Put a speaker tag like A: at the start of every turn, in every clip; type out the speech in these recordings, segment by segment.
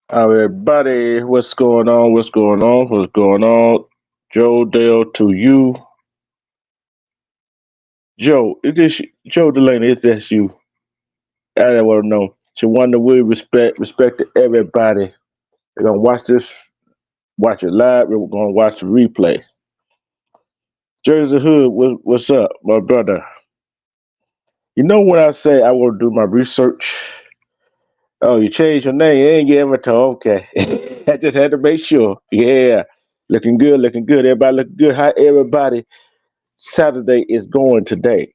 A: Everybody, what's going on? What's going on? What's going on? Joe Dale to you. Joe, is this Joe Delaney? Is this you? I want to know. So, wonder we respect to everybody. They're gonna watch this, watch it live. We're gonna watch the replay. Jersey Hood, what's up, my brother? You know when I say I want to do my research? Oh, you changed your name? You ain't get avatar. Okay, I just had to make sure. Yeah, looking good, looking good. Everybody looking good. How everybody Saturday is going today?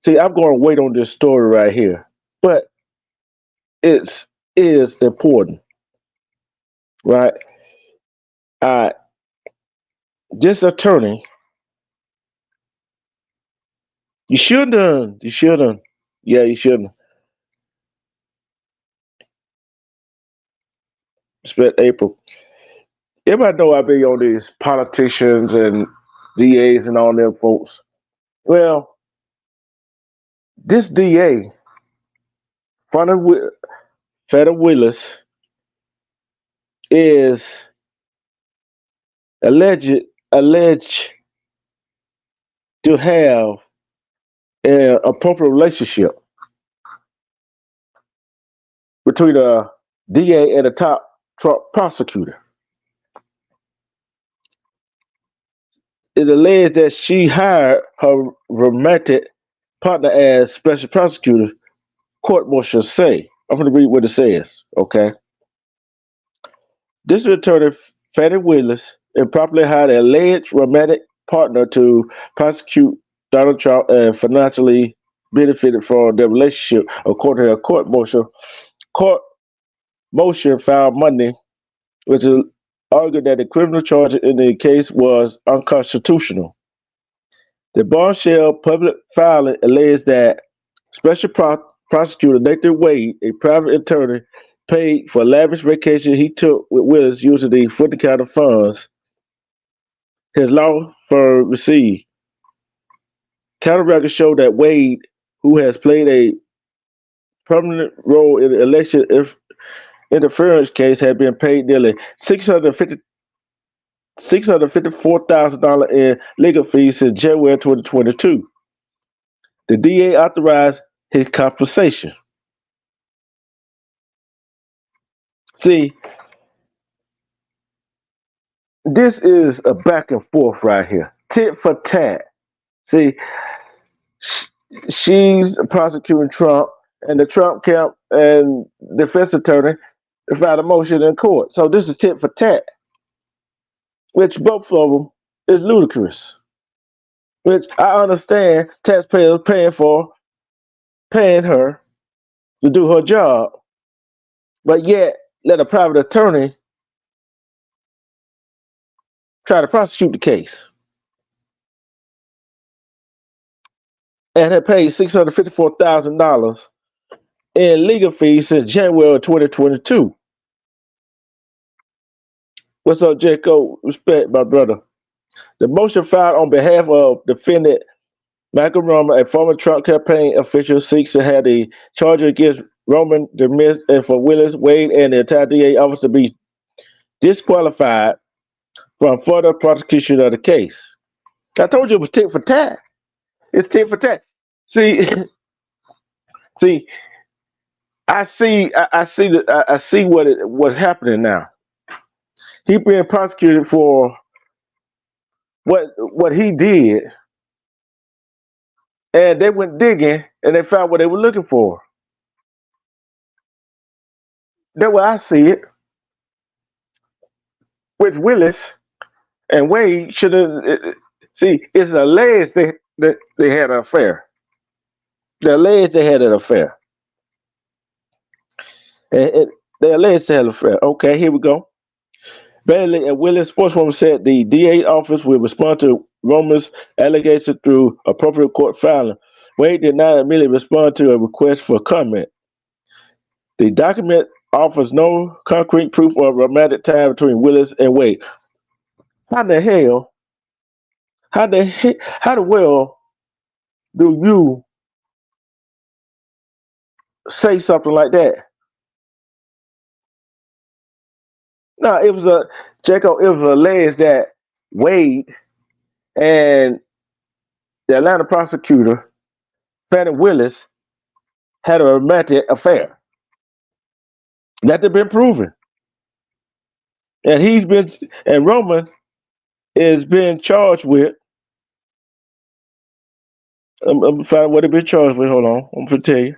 A: See, I'm going to wait on this story right here, but it's is important, right? Uh, this attorney, you shouldn't, yeah, you shouldn't. Spent April. Everybody know I be on these politicians and DAs and all them folks. Well, this DA, Federal Willis, is alleged alleged to have an appropriate relationship between a DA and a top Trump prosecutor. It alleged that she hired her romantic partner as special prosecutor, court martial say. I'm going to read what it says, okay? District Attorney Fannie Willis improperly hired an alleged romantic partner to prosecute Donald Trump and financially benefited from their relationship, according to a court motion filed Monday, which argued that the criminal charge in the case was unconstitutional. The bombshell public filing alleged that Special Prosecutor Nathan Wade, a private attorney, paid for lavish vacation he took with Willis using the Fulton County funds his law firm received. County records show that Wade, who has played a prominent role in the election interference case, had been paid nearly $654,000 in legal fees since January 2022. The DA authorized his compensation. See, this is a back and forth right here, tit for tat. See, she's prosecuting Trump, and the Trump camp and defense attorney filed a motion in court. So this is tit for tat, which both of them is ludicrous. Which I understand taxpayers paying her to do her job, but yet let a private attorney try to prosecute the case and had paid $654,000 in legal fees since January 2022. What's up, Jacob? Respect, my brother. The motion filed on behalf of defendant Michael Roman, a former Trump campaign official, seeks to have the charge against Roman dismissed and for Willis, Wade, and the entire DA office to be disqualified from further prosecution of the case. I told you it was tit for tat. It's tit for tat. See, see, I see what's happening now. He being prosecuted for what he did, and they went digging and they found what they were looking for. That's why I see it. With Willis and Wade should have see. It's alleged that they had an affair. They alleged they had an affair. And they alleged they had an affair. Okay, here we go. Bailey and Willis spokeswoman said the DA office will respond to Roman's allegation through appropriate court filing. Wade did not immediately respond to a request for comment. The document offers no concrete proof of romantic tie between Willis and Wade. How the hell? How the well do you say something like that? No, it was Jacob. It was alleged that Wade and the Atlanta prosecutor Fannie Willis had a romantic affair. That had been proven, and Roman is being charged with. I'm finding what he been charged with. Hold on, I'm gonna tell you.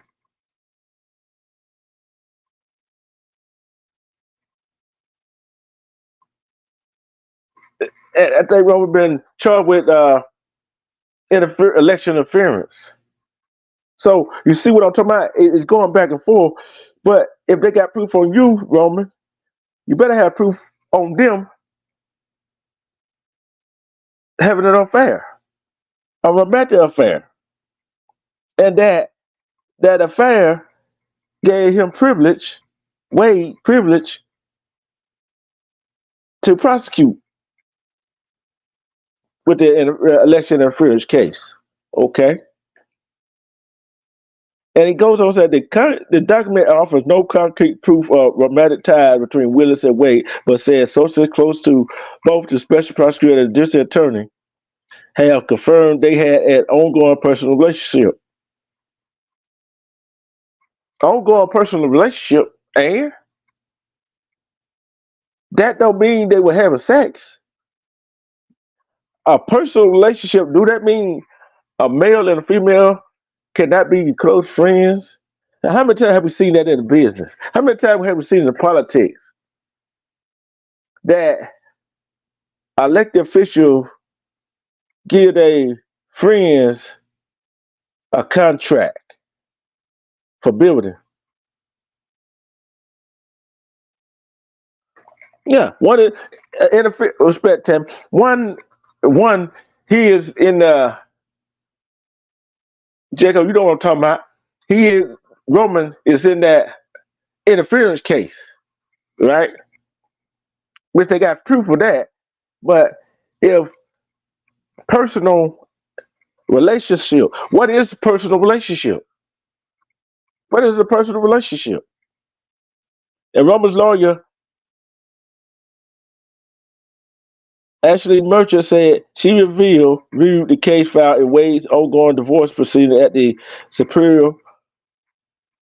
A: I think Roman been charged with election interference. So you see what I'm talking about? It's going back and forth. But if they got proof on you, Roman, you better have proof on them having an affair, a romantic affair, and that affair gave him privilege, Wade privilege, to prosecute with the election interference case. Okay. And he goes on to say the document offers no concrete proof of romantic ties between Willis and Wade, but says sources close to both the special prosecutor and the district attorney have confirmed they had an ongoing personal relationship. Ongoing personal relationship, and That don't mean they were having sex. A personal relationship, do that mean a male and a female cannot be close friends? Now, how many times have we seen that in the business? How many times have we seen in the politics that elected officials give their friends a contract for building? Yeah, one is in a respect, Tim. One, he is in the Jacob. You know what I'm talking about? He is Roman is in that interference case, right? Which they got proof of that. But if personal relationship, what is a personal relationship? What is a personal relationship? And Roman's lawyer, Ashley Merchant, said she reviewed the case file in Wade's ongoing divorce proceeding at the Superior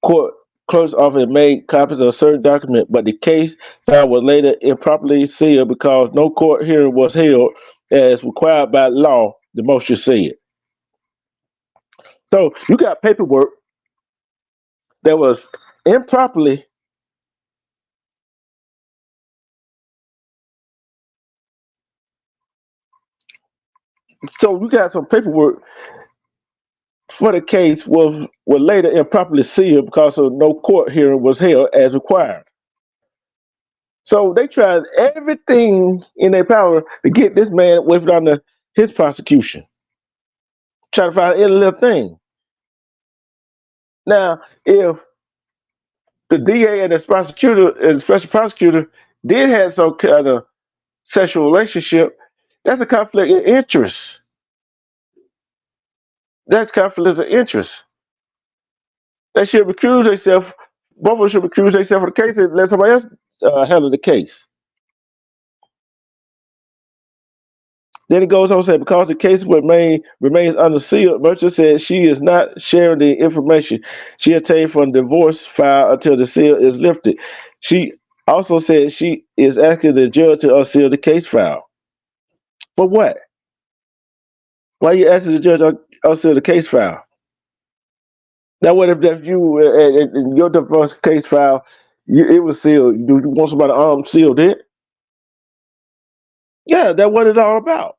A: Court. Clerk's office made copies of certain documents, but the case file was later improperly sealed because no court hearing was held as required by law, the motion said. So you got paperwork that was improperly. So you got some paperwork for the case was later improperly sealed because of no court hearing was held as required. So they tried everything in their power to get this man away from under his prosecution. Try to find any little thing. Now, if the DA and the prosecutor and special prosecutor did have some kind of sexual relationship, that's a conflict of interest. That's conflict of interest. They should recuse themselves. Both of them should recuse themselves of the case and let somebody else handle the case. Then it goes on to say, because the case remains under seal, Merchant said she is not sharing the information she obtained from the divorce file until the seal is lifted. She also said she is asking the judge to unseal the case file. For what? Why are you asking the judge to unseal the case file? Now, what if that you in your divorce case file, it was sealed? Do you want somebody to unseal it? Yeah, that's what it's all about.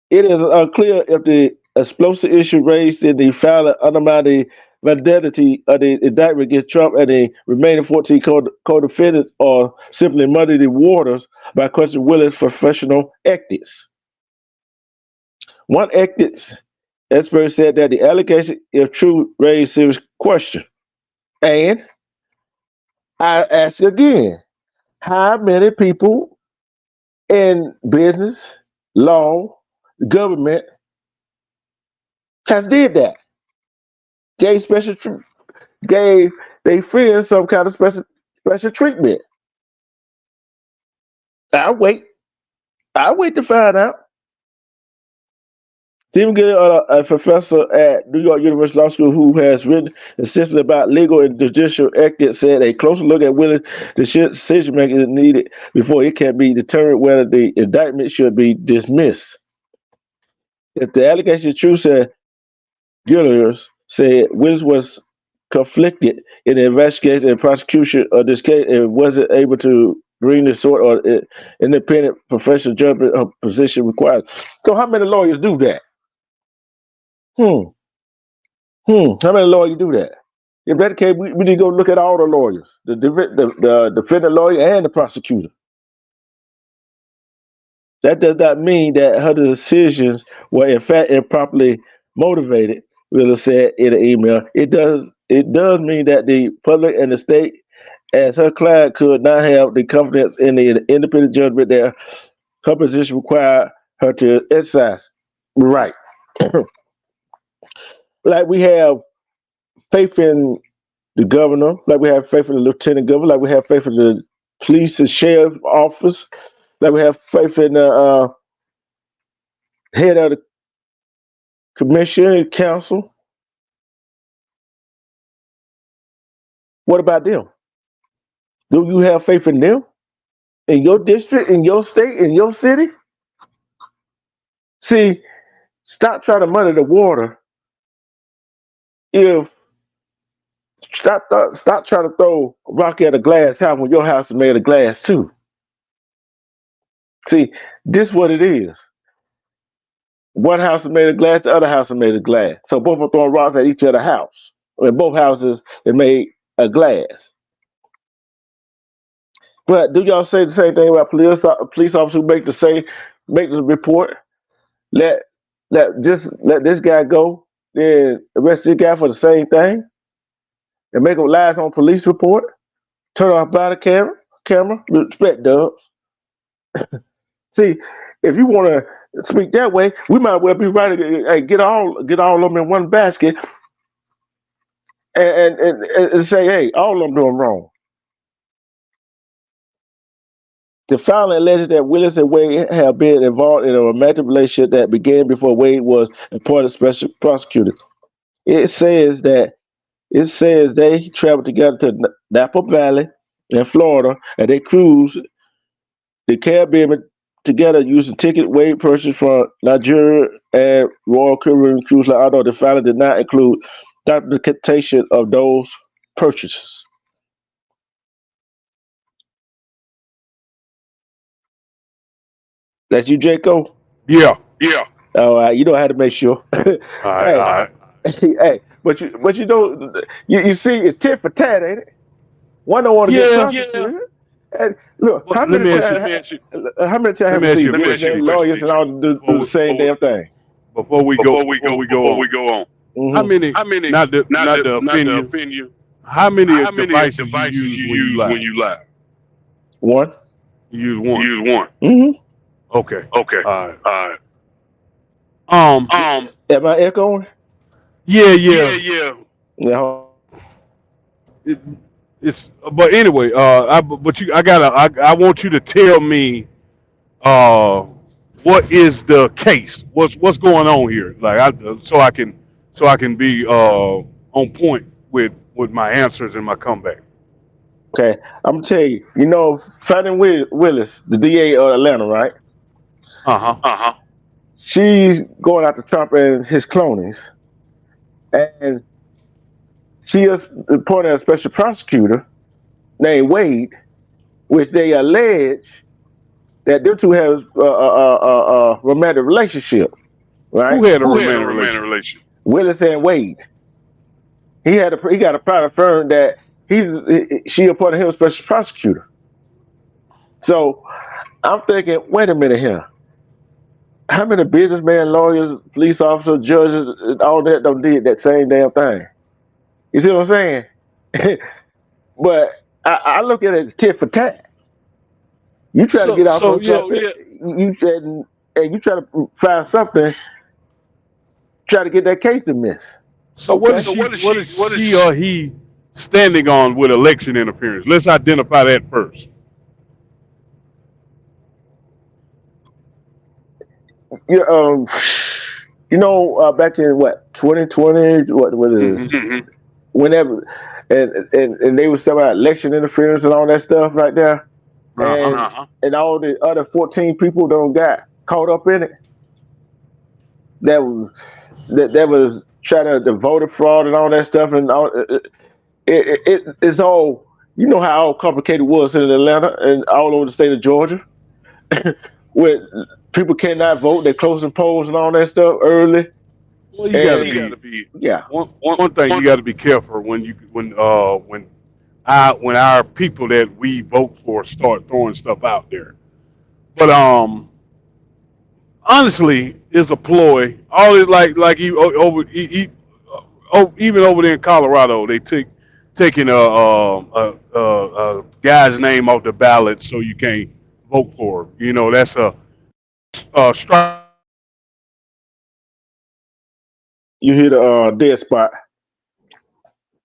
A: It is unclear if the explosive issue raised in the filing undermine the validity of the indictment against Trump and the remaining 14 co-defendants, or simply muddy the waters by questioning Willis' professional ethics. One ethics expert said that the allegation, if true, raised serious question. And I ask again, how many people in business, law, government has did that? Gave gave their friends some kind of special treatment. I wait. I wait to find out. Stephen Gill, a professor at New York University Law School who has written extensively about legal and judicial ethics, said a closer look at Willis' decision making is needed before it can be determined whether the indictment should be dismissed. If the allegation is true, said Gillers, said Willis was conflicted in the investigation and prosecution of this case and wasn't able to bring the sort of independent professional judgment of position required. So how many lawyers do that? Hmm. How many lawyers do that? If that case, we need to go look at all the lawyers, the defendant lawyer and the prosecutor. That does not mean that her decisions were in fact improperly motivated, Wheeler said in an email. It does mean that the public and the state, as her client, could not have the confidence in the independent judgment that her position required her to exercise. Right. Like we have faith in the governor, like we have faith in the lieutenant governor, like we have faith in the police and sheriff office, like we have faith in the head of the commission and council. What about them? Do you have faith in them? In your district, in your state, in your city? See, stop trying to muddy the water. If stop trying to throw a rock at a glass house when your house is made of glass too. See, this what it is. One house is made of glass, the other house is made of glass. So both are throwing rocks at each other house. And both houses are made of glass. But do y'all say the same thing about police officers who make the report? Let let this guy go, then arrest this guy for the same thing, and make him lies on police report. Turn off body camera. Respect dubs. See, if you want to speak that way, we might well be right. Hey, get all of them in one basket, and say, hey, all of them doing wrong. The filing alleges that Willis and Wade have been involved in a romantic relationship that began before Wade was appointed special prosecutor. It says they traveled together to Napa Valley in Florida, and they cruised the Caribbean together using ticket Wade purchased from Nigeria and Royal Caribbean Cruise Line, although the filing did not include documentation of those purchases. That's you, Jaco?
B: Yeah.
A: All right, you know how to make sure.
B: All right. All right.
A: Hey, but you know, you see, it's tit for tat, ain't it? One don't want to get prosecuted. And look,
B: Well, let me ask you.
A: how many times have we seen lawyers and all do the same damn thing?
B: Before we go on.
A: Mhm.
B: How many? Not the opinion. How many devices you use when you lie?
A: One.
B: You use one.
A: Mm-hmm.
B: Okay. All right.
A: Am I echoing?
B: Yeah.
A: Yeah.
B: It's but anyway, I want you to tell me what is the case? What's going on here? So I can be on point with my answers and my comeback.
A: Okay, I'm gonna tell you. You know, Fannie Willis, the DA of Atlanta, right?
B: Uh-huh.
A: She's going after Trump and his cronies, and she is appointed a special prosecutor named Wade, which they allege that them two have a romantic relationship, right?
B: Who had a romantic relationship?
A: Willis and Wade. He got a private firm that she appointed him a special prosecutor. So I'm thinking, wait a minute here. How many businessmen, lawyers, police officers, judges, and all that don't did that same damn thing? You see what I'm saying? But I look at it as tit for tat. You try to get out on something, you try to find something, try to get that case dismissed.
B: So what is she or he standing on with election interference? Let's identify that first.
A: Yeah, back in what 2020, what is whenever, and they was talking about election interference and all that stuff right there, and all the other 14 people don't got caught up in it. That was trying to voter fraud and all that stuff, and all it's all, you know how all complicated it was in Atlanta and all over the state of Georgia, where people cannot vote, they're closing polls and all that stuff early.
B: Well, you gotta be one thing you gotta be careful when our people that we vote for start throwing stuff out there. But honestly, it's a ploy. All is even over there in Colorado, they taking a guy's name off the ballot so you can't vote for him. You know, that's a strike.
A: You hit a dead spot.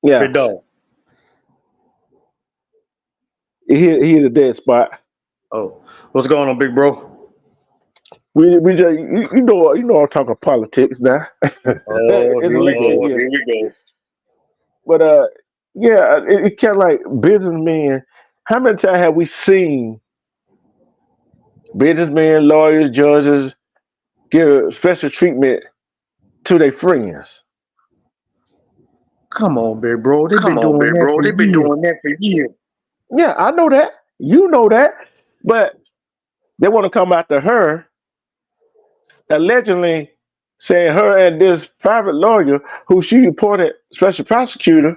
A: Yeah,
C: It don't.
A: he hit a dead spot.
C: Oh, what's going on, big bro?
A: We just you know I'm talking politics now.
C: Oh,
A: It's
C: here we
A: election
C: go.
A: year.
C: Here we go.
A: But yeah, it kind of like businessmen. How many times have we seen businessmen, lawyers, judges give special treatment to their friends?
C: Come on, big bro. They've
D: Come
C: been
D: on,
C: doing
D: big
C: that
D: bro.
C: for
D: They've been
C: years.
D: doing that for years.
A: Yeah, I know that. You know that. But they want to come after her, allegedly saying her and this private lawyer, who she reported special prosecutor,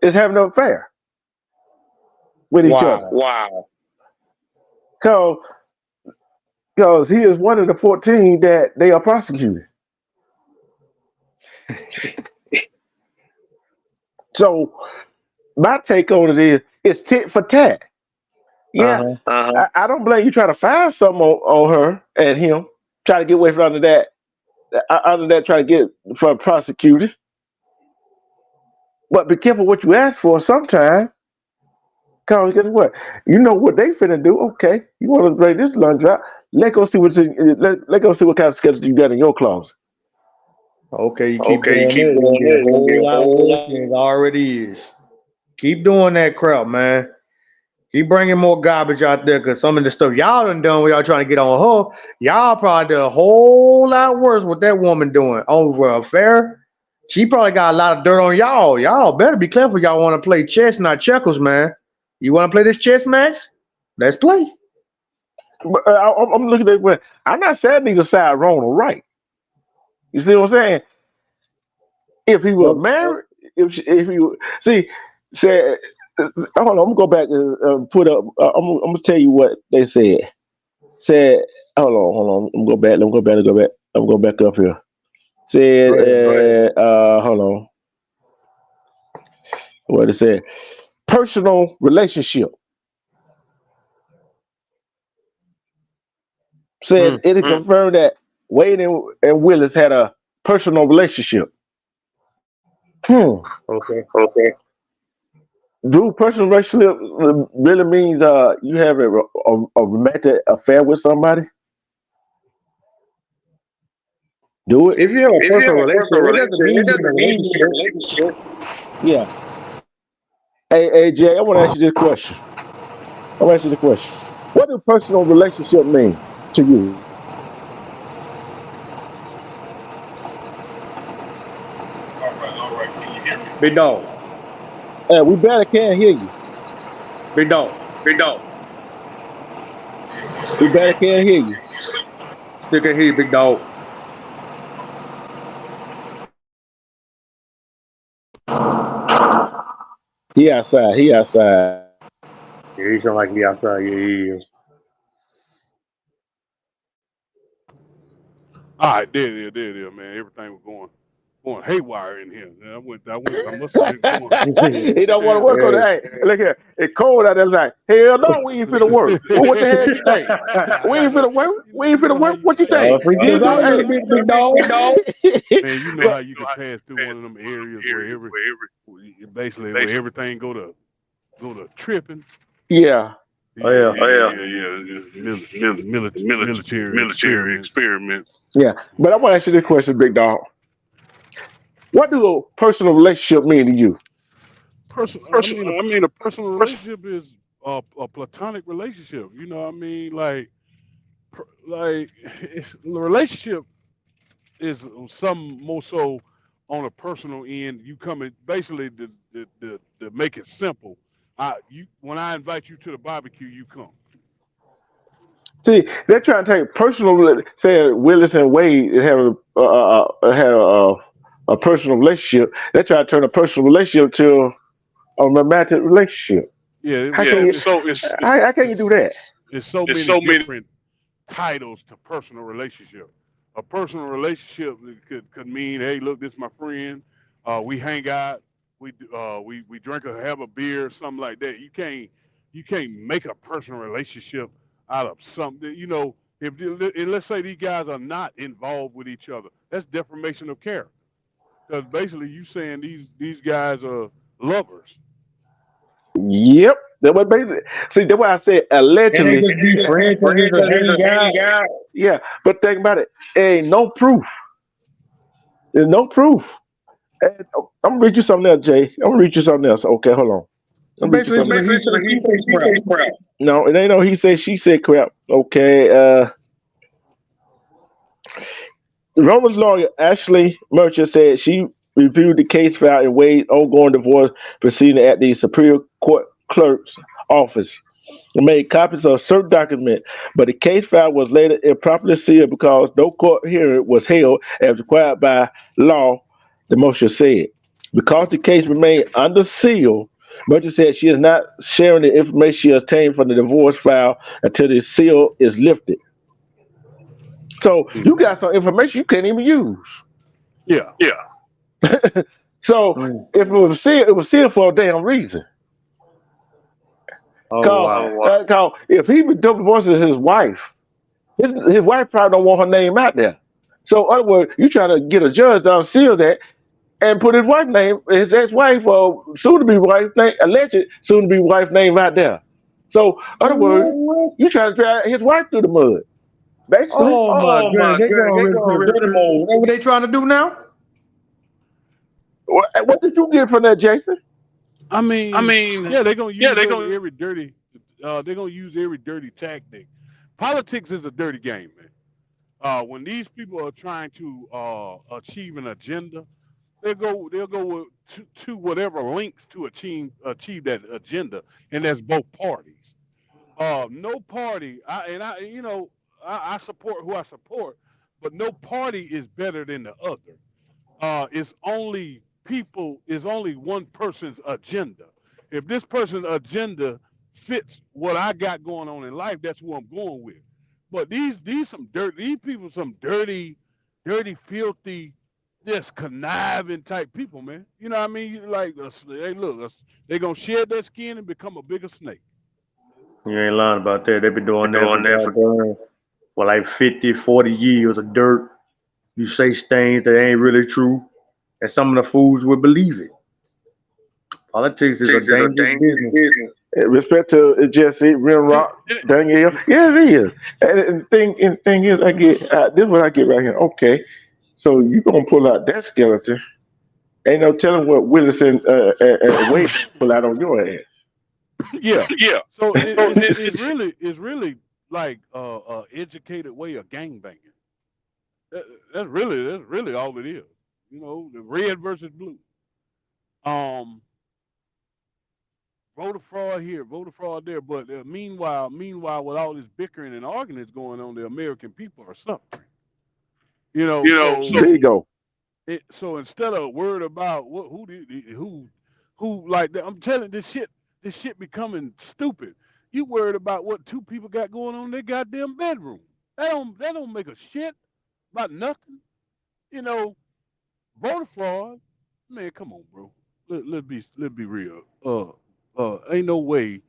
A: is having an affair with each other.
D: Wow.
A: Because he is one of the 14 that they are prosecuting. So my take on it is it's tit for tat. Yeah, I don't blame you trying to find something on her and him, try to get away from under that, try to get from prosecuted. But be careful what you ask for sometimes. Cause guess what? You know what they finna do. Okay, you want to bring this lunch out? Let go see let go see what kind of schedule you got in your closet.
C: Okay, you keep
D: Okay, you
C: doing
D: keep
C: that.
D: doing
C: It's gonna be a
D: that. It's gonna be
C: whole
D: a
C: lot
D: whole
C: worse
D: lot.
C: than it already is. Keep doing that crap, man. Keep bringing more garbage out there because some of the stuff y'all done when y'all trying to get on her, y'all probably did a whole lot worse what that woman doing over an affair. She probably got a lot of dirt on y'all. Y'all better be careful. Y'all want to play chess, not checkers, man. You want to play this chess match? Let's play.
A: But I'm looking at it. I'm not saying neither side wrong or right. You see what I'm saying? If he was
C: Well,
A: married, if he see said, hold on, I'm gonna go back and put up. I'm gonna tell you what they said. Said, hold on. I'm gonna go back. I'm gonna go back up here.
C: go ahead.
A: Said, hold on. What it said? Personal relationship. Said it is confirmed that Wade and Willis had a personal relationship.
C: Okay.
D: Okay.
A: Do personal relationship really means you have a romantic affair with somebody? Do it?
C: If you have a
D: If you
C: personal
D: have a personal
C: relationship, it
D: relationship,
C: doesn't
D: it
C: mean
D: doesn't
C: you're in a
D: mean you're in a
C: relationship.
D: relationship.
A: Yeah. Hey, Jay, I want to ask you this question. What does personal relationship mean to you?
B: All right. Can you hear me?
C: Big dog.
A: We barely can't hear you.
C: Big dog.
D: Big dog.
A: We barely can't hear you.
C: Still can hear you, big dog.
A: He outside. He outside.
C: Yeah, he sound like he outside. Yeah, he is.
B: All right, there it is, man. Everything was going haywire in here. I must have been going.
A: He don't want to work on it. Hey, look here. It's cold out there. Like, hell no, we ain't finna work. Well, what the hell you think? We ain't finna work. We ain't finna work. What you think?
C: Free
A: You
C: kids
A: do,
C: out
A: hey.
C: here, big dog.
B: Man, you know how you can pass through one of them areas where everything go to tripping.
A: Yeah.
C: Oh, yeah.
B: Military
D: Military
B: experiments.
D: experiment.
A: Yeah. But I want to ask you this question, big dog. What do a personal relationship mean to you?
B: A personal relationship is a platonic relationship. You know what I mean? The relationship is some more so on a personal end. You come in basically to make it simple. When I invite you to the barbecue, you come.
A: See, they're trying to take say Willis and Wade had a personal relationship. They're trying to turn a personal relationship to a romantic relationship.
B: Yeah, it
A: How
B: was
A: can
B: so
A: you?
B: it's
A: How can you do
B: it's
A: that?
B: it's so
D: There's
B: many
D: so many.
B: different titles to personal relationship. A personal relationship could mean, hey, look, this is my friend. We hang out. We drink or have a beer, something like that. You can't make a personal relationship out of something. You know, if let's say these guys are not involved with each other, that's defamation of character. Because basically, you saying these guys are lovers.
A: Yep. That what basically. See, that's why I said
C: Can they
A: allegedly.
C: just be friends because he's a handy guy?
D: guy.
A: Yeah, but think about it. Ain't no proof. There's no proof. And I'm gonna read you something else, Jay. I'm gonna read you something else. Okay, hold on.
C: So
A: Let me get
C: basically,
A: some.
C: it's a he say crap.
A: No, it ain't no he said she said crap. Okay. Roman's lawyer Ashley Merchant said she reviewed the case file and weighed ongoing divorce proceeding at the Superior Court Clerk's office and made copies of certain documents, but the case file was later improperly sealed because no court hearing was held as required by law, the motion said. Because the case remained under seal, Merchant said she is not sharing the information she obtained from the divorce file until the seal is lifted. So you
B: Mhm.
A: got some information you can't even use.
B: Yeah.
A: So
C: Mm.
A: if it was sealed for a damn reason.
C: Oh
A: Cause,
C: wow.
A: cause if he divorces his wife, his wife probably don't want her name out there. So in other words, you try to get a judge to unseal that and put his wife name, his ex-wife or soon to be wife name, alleged soon to be wife name out there. So in other words, you trying to drag his wife through the mud, basically.
C: Oh my goodness, they going really to the dirty mode. That's what they trying to do now?
A: What did you get from that, Jason?
B: I
C: I
B: mean,
C: mean,
B: yeah, they're gonna
C: yeah,
B: use
C: they going
B: every dirty. They're gonna use every dirty tactic. Politics is a dirty game, man. When these people are trying to achieve an agenda, they'll go to whatever links to achieve that agenda, and that's both parties. No party, I support who I support, but no party is better than the other. It's only people, is only one person's agenda. If this person's agenda fits what I got going on in life, that's who I'm going with. But these people some dirty, filthy, just conniving type people, man. You know what I mean? Like hey, look, they gonna shed their skin and become a bigger snake.
C: you ain't lying about that. They been
A: Been
C: doing that for
A: doing that for
C: goddamn for like 50, 40 years of dirt. You say things that ain't really true, and some of the fools will believe it. Politics is a
A: six is a
C: dangerous
A: dangerous
C: business.
A: business. Respect to Jesse, Real
B: It,
A: Rock, Danielle. Yeah, it is. And the thing is, I get this is what I get right here. Okay, so you gonna pull out that skeleton? Ain't no telling what Willis and Wade pull out on your ass.
B: yeah.
A: Yeah.
B: So
A: So
B: it's really like educated way of gang banging. That, that's really all it is. You know, the red versus blue. Um, voter fraud here, voter fraud there. But meanwhile, with all this bickering and arguing that's going on, the American people are suffering. You know,
A: you know,
B: so
A: there you go.
B: so instead of worried about what who like that, I'm telling you, this shit becoming stupid. You worried about what two people got going on in their goddamn bedroom. That don't make a shit about nothing. You know, voter fraud. Man, come on, bro. Let's be real. Ain't no way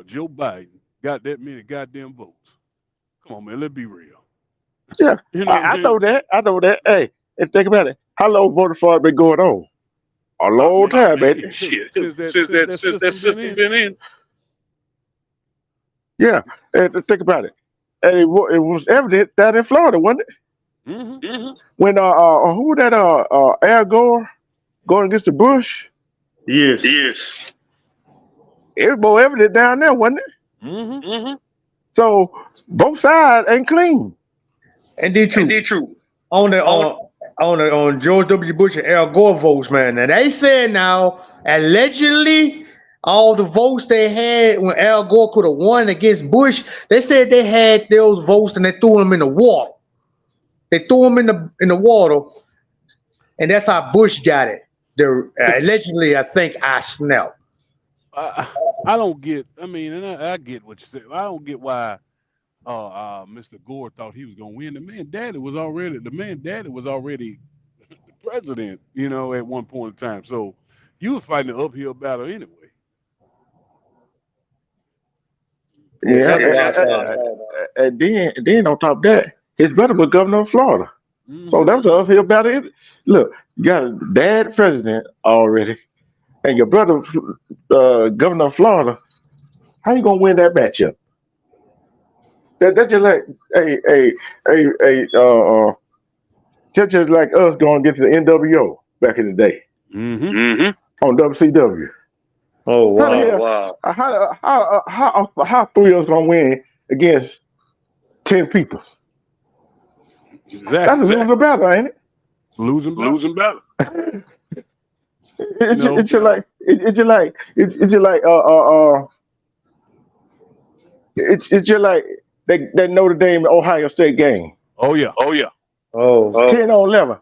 B: Joe Biden got that many goddamn votes. Come on, man. Let's be real.
A: Yeah,
B: You know what I'm
A: I
B: saying?
A: know that. I know that. Hey, and think about it. How long voter fraud been going on? A
B: Ah,
A: long
B: man,
A: time, baby.
B: shit.
A: Shit.
B: Since that
A: Since that
B: system been
A: system
B: in.
A: been in. Yeah, and think about it. And it was evident down in Florida, wasn't it?
B: Hmm.
A: When who that Al Gore going against the Bush?
C: Yes.
A: Yes. It was more evident down there, wasn't it?
B: Hmm.
A: So both sides ain't clean.
C: And did
A: And
C: you
A: they true.
C: on the
A: On
C: on George W. Bush and Al Gore votes, man? And they said now allegedly all the votes they had when Al Gore could have won against Bush, they said they had those votes and they threw them in the water. They threw them in the water, and that's how Bush got it. The allegedly, I think I smell.
B: I, I don't get. I mean, and I get what you said. I don't get why Mr. Gore thought he was gonna win. The man daddy was already the president. You know, at one point in time. So you was fighting an uphill battle anyway.
C: Yeah,
A: Yeah,
C: that's what I thought.
A: and then on top of that, his brother was governor of Florida. So
B: Hmm.
A: that was an uphill battle. Look, you got a bad president already, and your brother, governor of Florida. How you gonna win that matchup? That's just like just like us going against the NWO back in the day
B: Hmm.
A: on WCW.
C: Oh
A: How the
C: wow.
A: hell? How 3 of us gonna win against 10 people? That's a
B: Exactly.
A: losing battle, ain't it?
B: Losing battle.
D: Losing battle.
A: It's
B: No.
A: just like it's just like it's just like that Notre Dame Ohio State game.
B: Oh yeah.
D: Oh yeah.
C: Oh.
A: 10-11.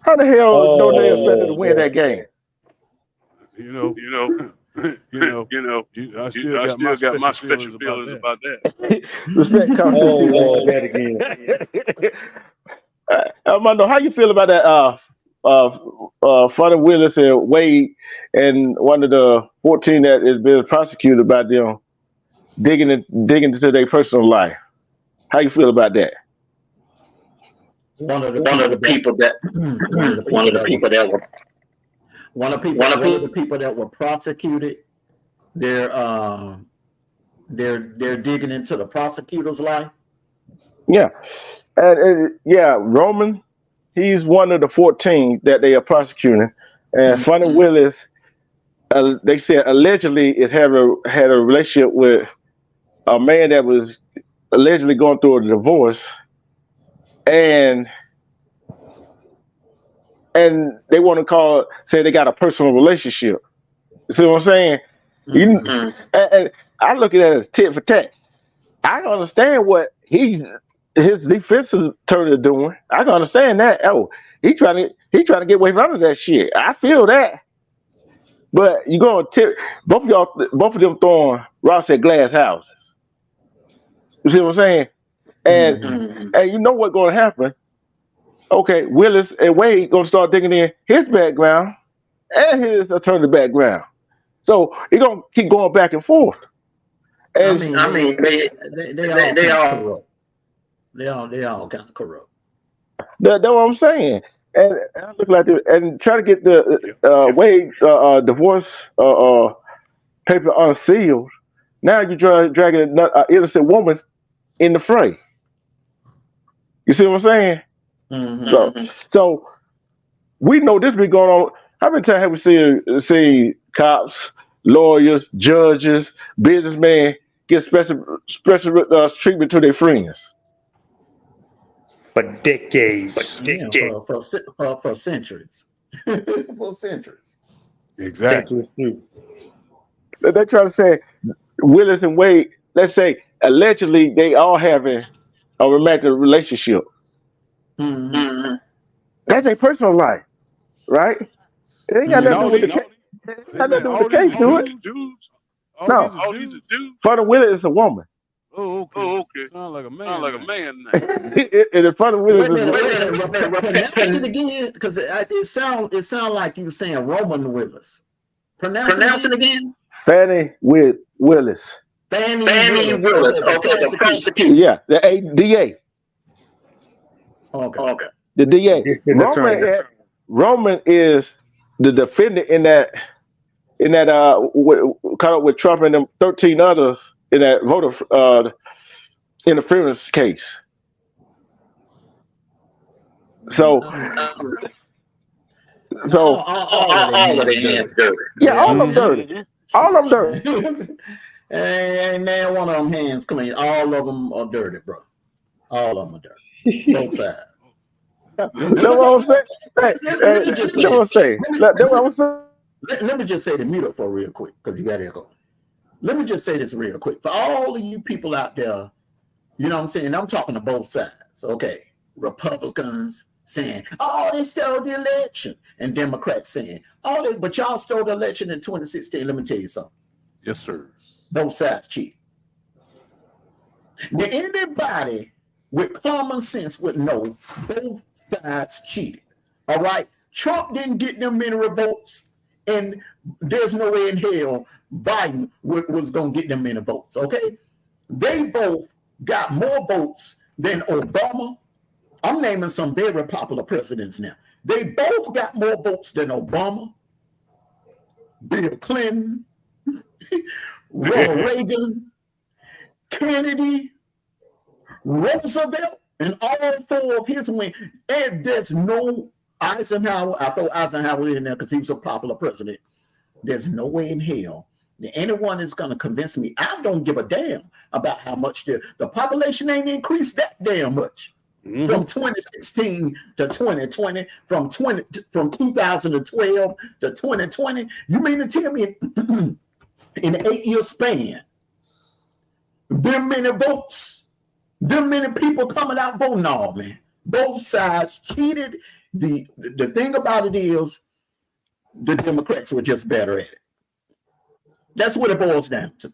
A: How the hell Notre Dame expected to win
C: Oh.
A: that game?
B: You know.
D: You know.
B: I still
D: I
B: got
D: still got my
B: special
D: special
B: feelings
D: feelings
B: about
D: about that.
A: Respect comes to
C: Oh
A: you.
C: Lord, that again.
A: Armando, how you feel about that? Funny Willis and Wade, and one of the 14 that is being prosecuted by them digging into their personal life. How you feel about that?
E: One of the
D: One of the
E: people
D: people that
E: that
D: one of the people that were
E: one of the people that were prosecuted, they're digging into the prosecutor's life.
A: Yeah, and yeah, Roman, he's one of the 14 that they are prosecuting, and Funny Willis, they said allegedly had a relationship with a man that was allegedly going through a divorce, and they want to say they got a personal relationship. You see what I'm saying? And I look at it as tit for tat. I can understand what his defense attorney is doing. I can understand that. Oh, he trying to get away from that shit. I feel that. But you gonna tip both of them throwing rocks at glass houses. You see what I'm saying? And you know what's gonna happen. Okay, Willis and Wade gonna start digging in his background and his attorney background. So he gonna keep going back and forth. And
E: they all corrupt. They all kind of corrupt.
A: that's what I'm saying. And I look like this and try to get the Wade divorce paper unsealed. Now you're dragging an innocent woman in the fray. You see what I'm saying? So we know this been going on. How many times have we seen cops, lawyers, judges, businessmen get special treatment to their friends?
C: For decades.
E: For centuries. For centuries.
B: Exactly.
A: They try to say Willis and Wade, let's say allegedly they all having a romantic relationship. That's their personal life, right? It ain't got nothing to do with the case. It got nothing to do with the case, do it? No.
D: All these are dudes.
A: Funny Willis is a woman.
B: Oh, okay.
D: Oh, okay.
B: Sound like a man.
D: Sound like a man now.
A: And the Funny Willis
E: Wait a
A: is
E: minute. Pronounce it again, because it sound like you were saying Roman Willis. Pronounce it again.
A: Fannie Willis.
E: Fannie
D: Willis. Okay, the prosecutor.
A: Yeah, the DA.
E: Okay.
A: The DA. Roman is the defendant in that caught up with Trump and them 13 others in that voter interference case.
E: All
A: So
E: of their hands dirty.
A: Yeah, all of them dirty. All of them dirty.
E: Ain't man one of them hands clean. All of them are dirty, bro. All of them are dirty. Both sides.
A: That's what I'm saying.
E: Let me just say the mute up for real quick, because you got echo. Let me just say this real quick. For all of you people out there, you know what I'm saying? I'm talking to both sides. Okay. Republicans saying, oh, they stole the election. And Democrats saying, oh, but y'all stole the election in 2016. Let me tell you something.
B: Yes, sir.
E: Both sides cheat. Now, anybody with common sense would know both sides cheated. All right? Trump didn't get them many votes, and there's no way in hell Biden was going to get them many votes. Okay? They both got more votes than Obama. I'm naming some very popular presidents now. They both got more votes than Obama, Bill Clinton, Ronald Reagan, Kennedy, Roosevelt, and all four of his wins. And there's no Eisenhower. I throw Eisenhower in there because he was a popular president. There's no way in hell that anyone is going to convince me. I don't give a damn about how much the population ain't increased that damn much. From 2016 to 2020, from 2012 to 2020. You mean to tell me in an 8-year span, them many votes, them many people coming out voting? No, man. Both sides cheated. The thing about it is the Democrats were just better at it. That's what it boils down to.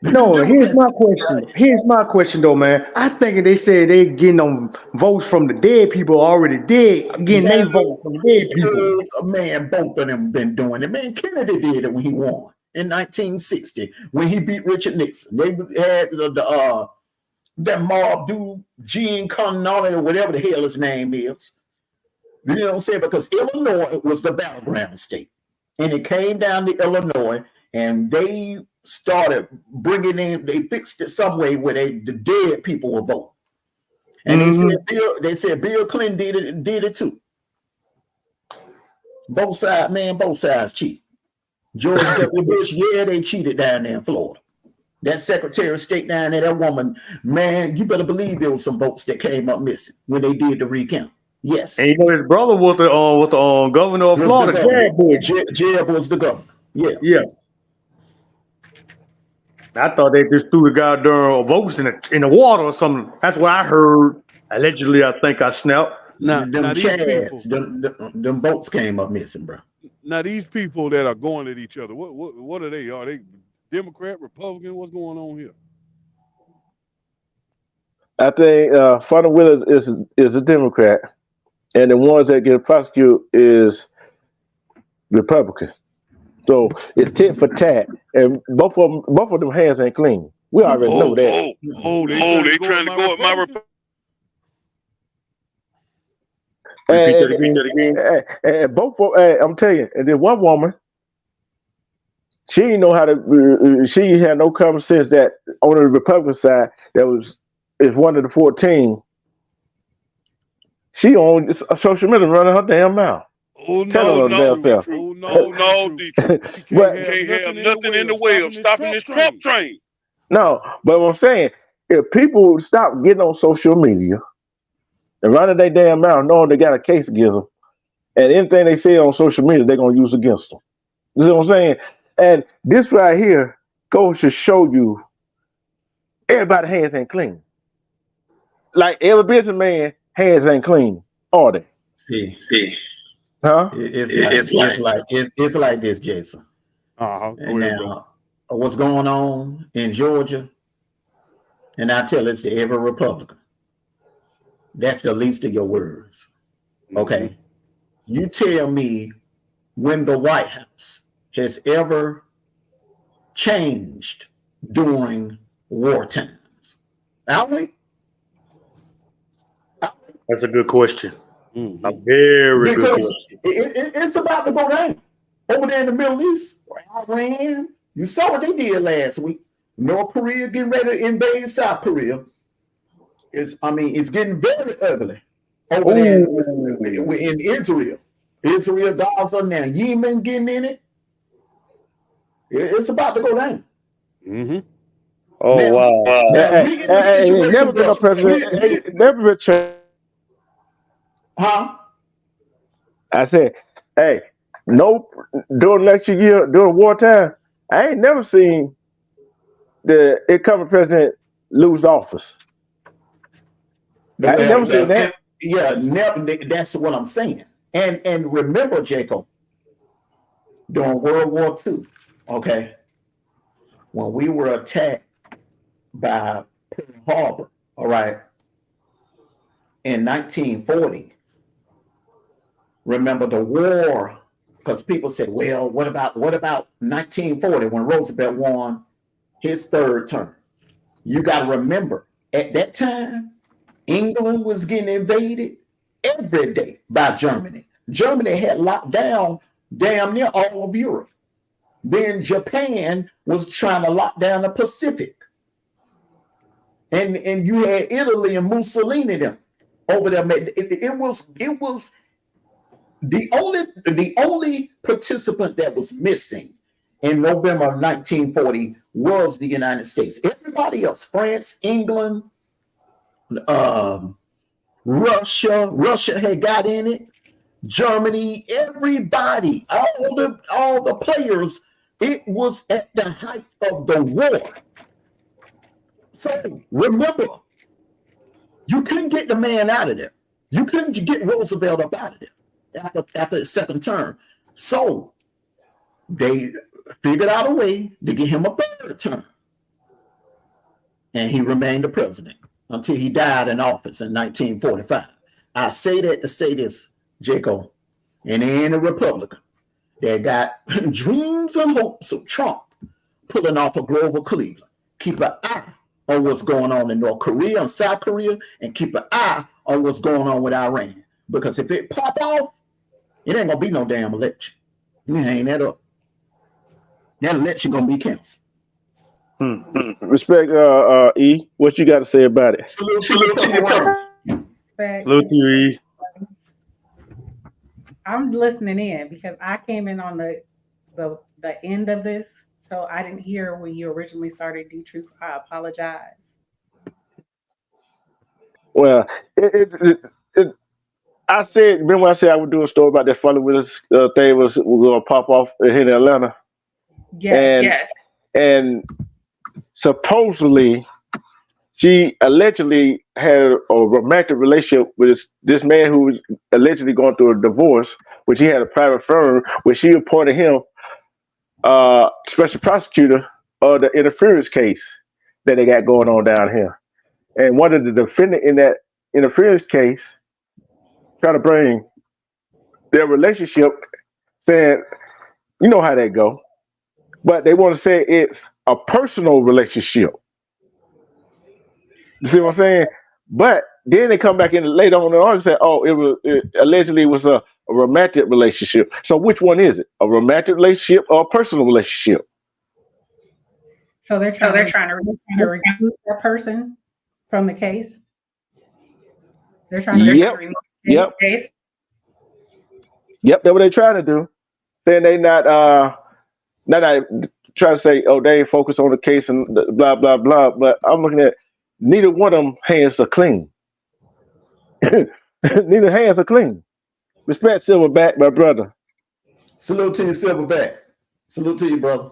C: No, here's my question. Here's my question, though, man. I think they said they getting on votes from the dead people already dead, getting their vote from the dead people.
E: Man, both of them been doing it. Man, Kennedy did it when he won in 1960 when he beat Richard Nixon. They had that mob dude, Gene Condon, or whatever the hell his name is. You know what I'm saying? Because Illinois was the battleground state, and it came down to Illinois, and they started bringing in, they fixed it some way where the dead people will vote. And they said Bill Clinton did it too. Both sides cheat. George W. Bush, yeah, they cheated down there in Florida. That Secretary of State down there, that woman, man, you better believe there was some votes that came up missing when they did the recount. Yes.
C: And you know his brother was the governor of Florida.
E: Jeb was the governor. Yeah.
C: Yeah. I thought they just threw the goddamn votes in the water or something. That's what I heard. Allegedly, I think I snapped.
B: Now these people,
E: them boats came up missing, bro.
B: Now these people that are going at each other, what are they? Are they Democrat, Republican? What's going on here?
A: I think Funnel Willis is a Democrat, and the ones that get prosecuted is Republican. So it's tit for tat, and both of them hands ain't clean. We already know that.
B: They trying to go at my Republican.
A: And both of I'm telling you, and then one woman, she didn't know how to. She had no common sense that on the Republican side is one of the 14. She on social media running her damn mouth.
B: Oh no, Detroit. You can't have nothing in the way of stopping this Trump train.
A: No, but what I'm saying, if people stop getting on social media and running their damn mouth knowing they got a case against them, and anything they say on social media, they're going to use against them. You know what I'm saying? And this right here goes to show you everybody's hands ain't clean. Like every businessman, hands ain't clean, are they?
E: See.
A: Huh?
E: It's like this, Jason. And now, what's going on in Georgia? And I tell this to every Republican. That's the least of your worries. Okay. You tell me when the White House has ever changed during war times. Allie?
C: That's a good question. A very good question.
E: It's about to go down over there in the Middle East, Iran. You saw what they did last week. North Korea getting ready to invade South Korea. It's getting very ugly over there in Israel. Israel, Gaza, now Yemen getting in it. It's about to go down.
C: Oh, now, wow.
A: Never been a president. Never been.
E: Huh?
A: I said, hey, no, during election year, during wartime, I ain't never seen the incumbent president lose office. I ain't never seen that.
E: Yeah, never. That's what I'm saying. And remember, Jacob, during World War II, okay, when we were attacked by Pearl Harbor, all right, in 1940. Remember the war, because people said, well, what about 1940 when Roosevelt won his third term? You got to remember, at that time, England was getting invaded every day by Germany. Germany had locked down damn near all of Europe. Then Japan was trying to lock down the Pacific. And you had Italy and Mussolini them over there. It was the only participant that was missing in November of 1940 was the United States. Everybody else, France, England, Russia had got in it. Germany, everybody, all the players. It was at the height of the war. So remember, you couldn't get the man out of there. You couldn't get Roosevelt up out of there after his second term. So they figured out a way to get him a third term. And he remained the president until he died in office in 1945. I say that to say this, Jacob, and any Republican that got dreams and hopes of Trump pulling off a Grover Cleveland, keep an eye on what's going on in North Korea and South Korea, and keep an eye on what's going on with Iran. Because if it pop off, it ain't gonna be no damn election. You hang that up. That election gonna be canceled.
A: Respect, E. What you got to say about it?
E: Salute to your brother.
F: Respect.
A: Salute to you, E.
F: I'm listening in because I came in on the end of this, so I didn't hear when you originally started D-Truth. I apologize.
A: Well, I said, remember I said I would do a story about that fellow with this thing was going to pop off here in Atlanta?
F: Yes.
A: And supposedly, she allegedly had a romantic relationship with this man who was allegedly going through a divorce, which he had a private firm, where she appointed him special prosecutor of the interference case that they got going on down here. And one of the defendants in that interference case trying to bring their relationship, saying, you know how that go, but they want to say it's a personal relationship. You see what I'm saying? But then they come back in later on and say, oh, it allegedly was a romantic relationship. So which one is it? A romantic relationship or a personal relationship?
F: So they're trying to remove that person from the case. They're trying to remove the case.
A: Yep, that's what they're trying to do. Saying they not trying to say, oh, they ain't focused on the case and blah blah blah. But I'm looking at neither one of them hands are clean. Neither hands are clean. Respect Silverback, my brother.
E: Salute to you, Silverback. Salute to you, brother.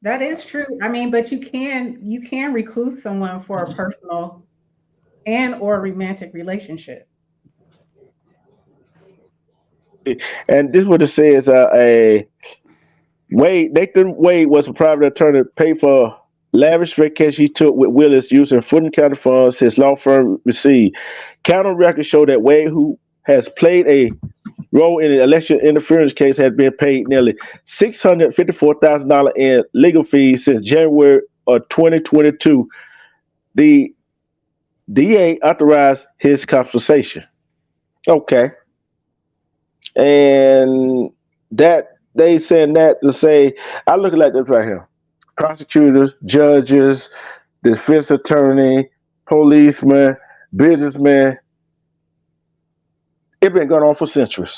F: That is true. I mean, but you can recluse someone for a personal and or romantic relationship.
A: And this is what it says: Nathan Wade was a private attorney, paid for lavish vacation he took with Willis using Fulton County funds his law firm received. County records show that Wade, who has played a role in the election interference case, has been paid nearly $654,000 in legal fees since January of 2022. The DA authorized his compensation. Okay. And that they saying that to say, I look at this right here. Prosecutors, judges, defense attorney, policemen, businessmen. It's been going on for centuries.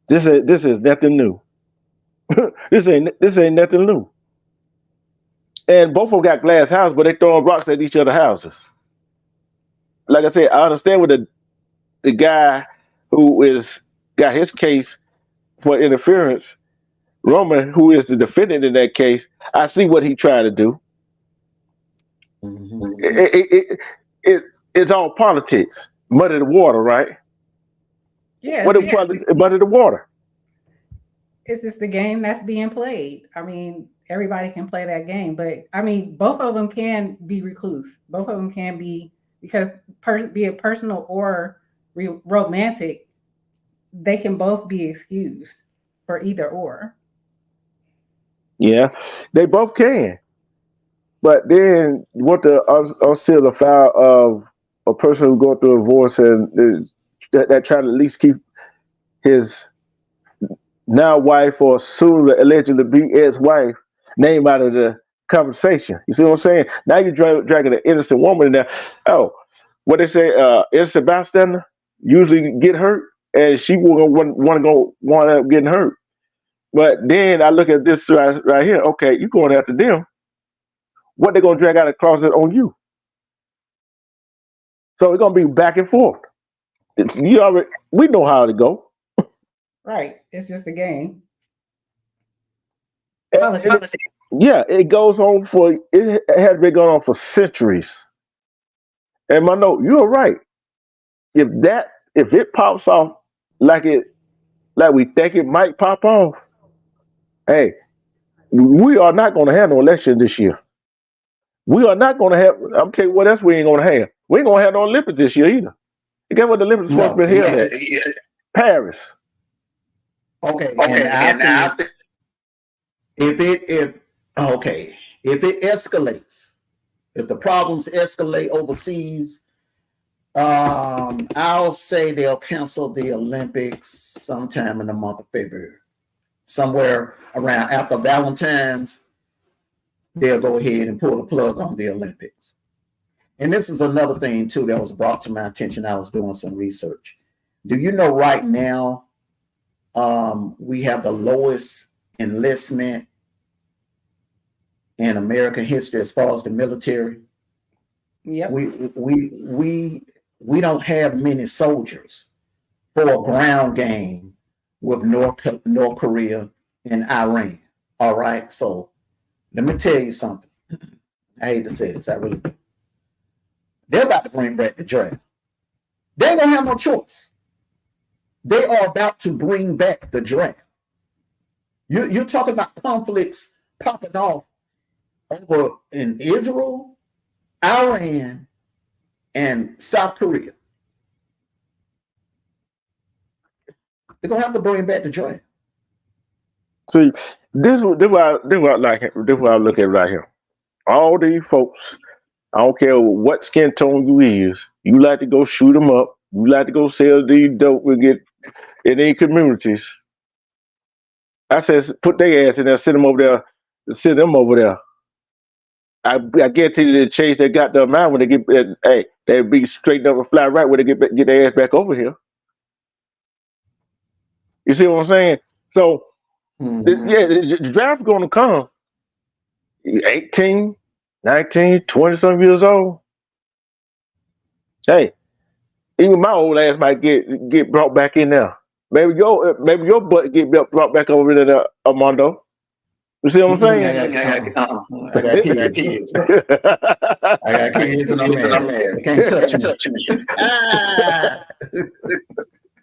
A: This is nothing new. this ain't nothing new. And both of them got glass houses, but they throwing rocks at each other's houses. Like I said, I understand with the guy who got his case for interference, Roman, who is the defendant in that case, I see what he tried to do. Mm-hmm. It's all politics. Muddy the water, right?
F: Yeah.
A: Muddy the water.
F: It's just the game that's being played. I mean, everybody can play that game, but I mean, both of them can be recluse. Both of them can be, because be it personal or romantic, they can both be excused for either or.
A: Yeah, they both can. But then what the unseal the file of a person who going through a divorce and that trying to at least keep his now wife or soon to allegedly be ex-wife name out of the conversation. You see what I'm saying? Now you're dragging an innocent woman in there. Oh, what they say, innocent bystander? usually get hurt, and she won't want to go wind up getting hurt. But then I look at this right here. Okay, you going after them? What they gonna drag out across it on you? So it's gonna be back and forth. We know how to go.
F: Right. It's just a game.
A: And yeah, it goes on it has been going on for centuries. And my note, you're right. If it pops off like we think it might pop off, hey, we are not going to have no election this year. We are not going to have. I'm telling you what else we ain't going to have. We ain't going to have no Olympics this year either. You get what the Olympics supposed to be held at? Paris.
E: Okay, and if it escalates, if the problems escalate overseas, I'll say they'll cancel the Olympics sometime in the month of February, somewhere around after Valentine's. They'll go ahead and pull the plug on the Olympics. And this is another thing too that was brought to my attention. I was doing some research. Do you know right now we have the lowest enlistment in American history as far as the military?
F: Yep.
E: We don't have many soldiers for a ground game with North Korea and Iran. All right, so let me tell you something. I hate to say this, I really do. They're about to bring back the draft. They don't have no choice. They are about to bring back the draft. You're talking about conflicts popping off over in Israel, Iran, and South Korea. They're gonna have to bring back the draft.
A: See, this is what I look at right here. All these folks, I don't care what skin tone you is, you like to go shoot them up. You like to go sell these dope and get in any communities. I said, put their ass in there, send them over there. I guarantee you they change their goddamn mind when they get, hey, they'll be straightened up and fly right when they get their ass back over here. You see what I'm saying? So, the draft's going to come. 18, 19, 20-some years old. Hey, even my old ass might get brought back in there. Maybe your butt get brought back over there, Armando. You see what I'm saying?
E: I got kids. I got kids and I'm married. They can't touch me.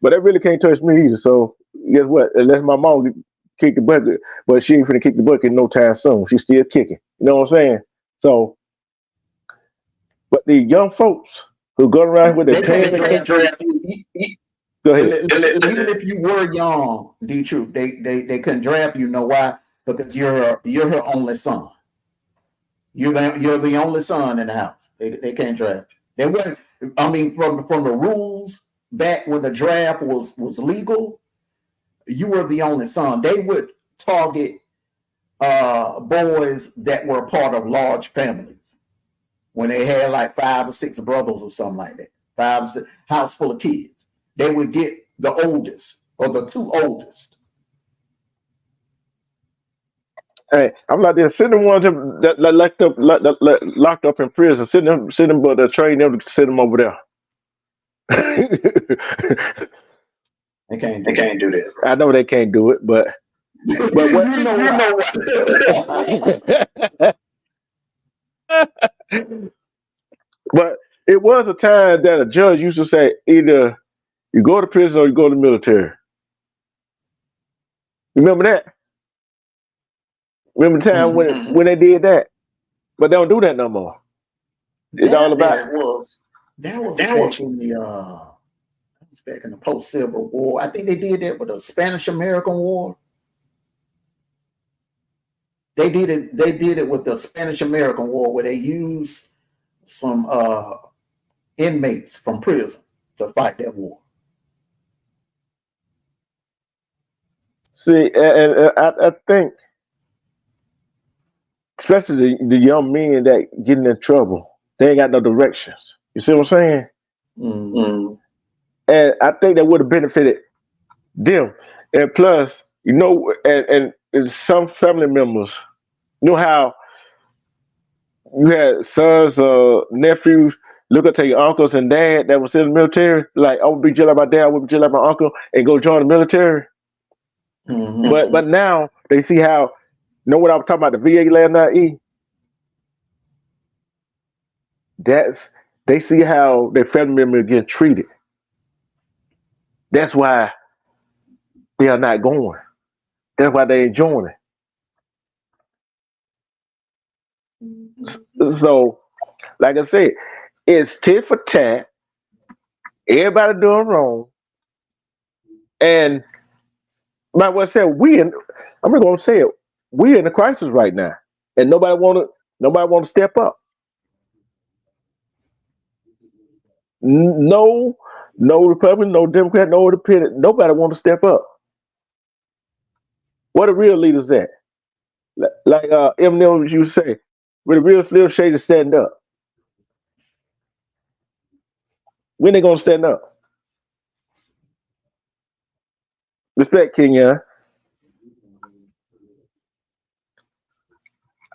A: But they really can't touch me either. So guess what? Unless my mom kick the bucket, but she ain't finna kick the bucket no time soon. She's still kicking. You know what I'm saying? So, but the young folks who go around with their pants. Go ahead.
E: Even if you were young, D-Truth, they couldn't draft you. Know why? Because you're her only son. You're the only son in the house. They can't draft you. They wouldn't. I mean, from the rules back when the draft was legal, you were the only son. They would target boys that were part of large families when they had like 5 or 6 brothers or something like that. 5 or 6, house full of kids. They would get the oldest or the 2 oldest.
A: Hey, I'm like this. Send them ones that locked up in prison. Send them, but train them to send them over there.
E: They can't do that.
A: I know they can't do it, but what?
E: You know what?
A: But it was a time that a judge used to say either you go to prison or you go to the military. Remember that? Remember the time when they did that? But they don't do that no more. It's all about
E: that was back in the post-Civil War. I think they did that with the Spanish-American War. They did it with the Spanish-American War, where they used some inmates from prison to fight that war.
A: See, and I think, especially the young men that getting in trouble, they ain't got no directions. You see what I'm saying?
E: Mm-hmm.
A: And I think that would have benefited them. And plus, and some family members, you know how you had sons or nephews look up to your uncles and dad that was in the military, like I would be just like my dad, I would be just like my uncle, and go join the military.
E: Mhm.
A: But now they see how, you know what I was talking about, the VA last night, E? That's they see how their family member get treated. That's why they are not going. That's why they ain't joining. So, like I said, it's tit for tat. Everybody doing wrong, and like what I said, I'm not gonna say it. We in a crisis right now, and nobody want to step up. No, no Republican, no Democrat, no Independent. Nobody want to step up. What the real leaders at? Like Eminem, you say, with the real Slim Shady stand up. When they gonna stand up? Respect Kenya.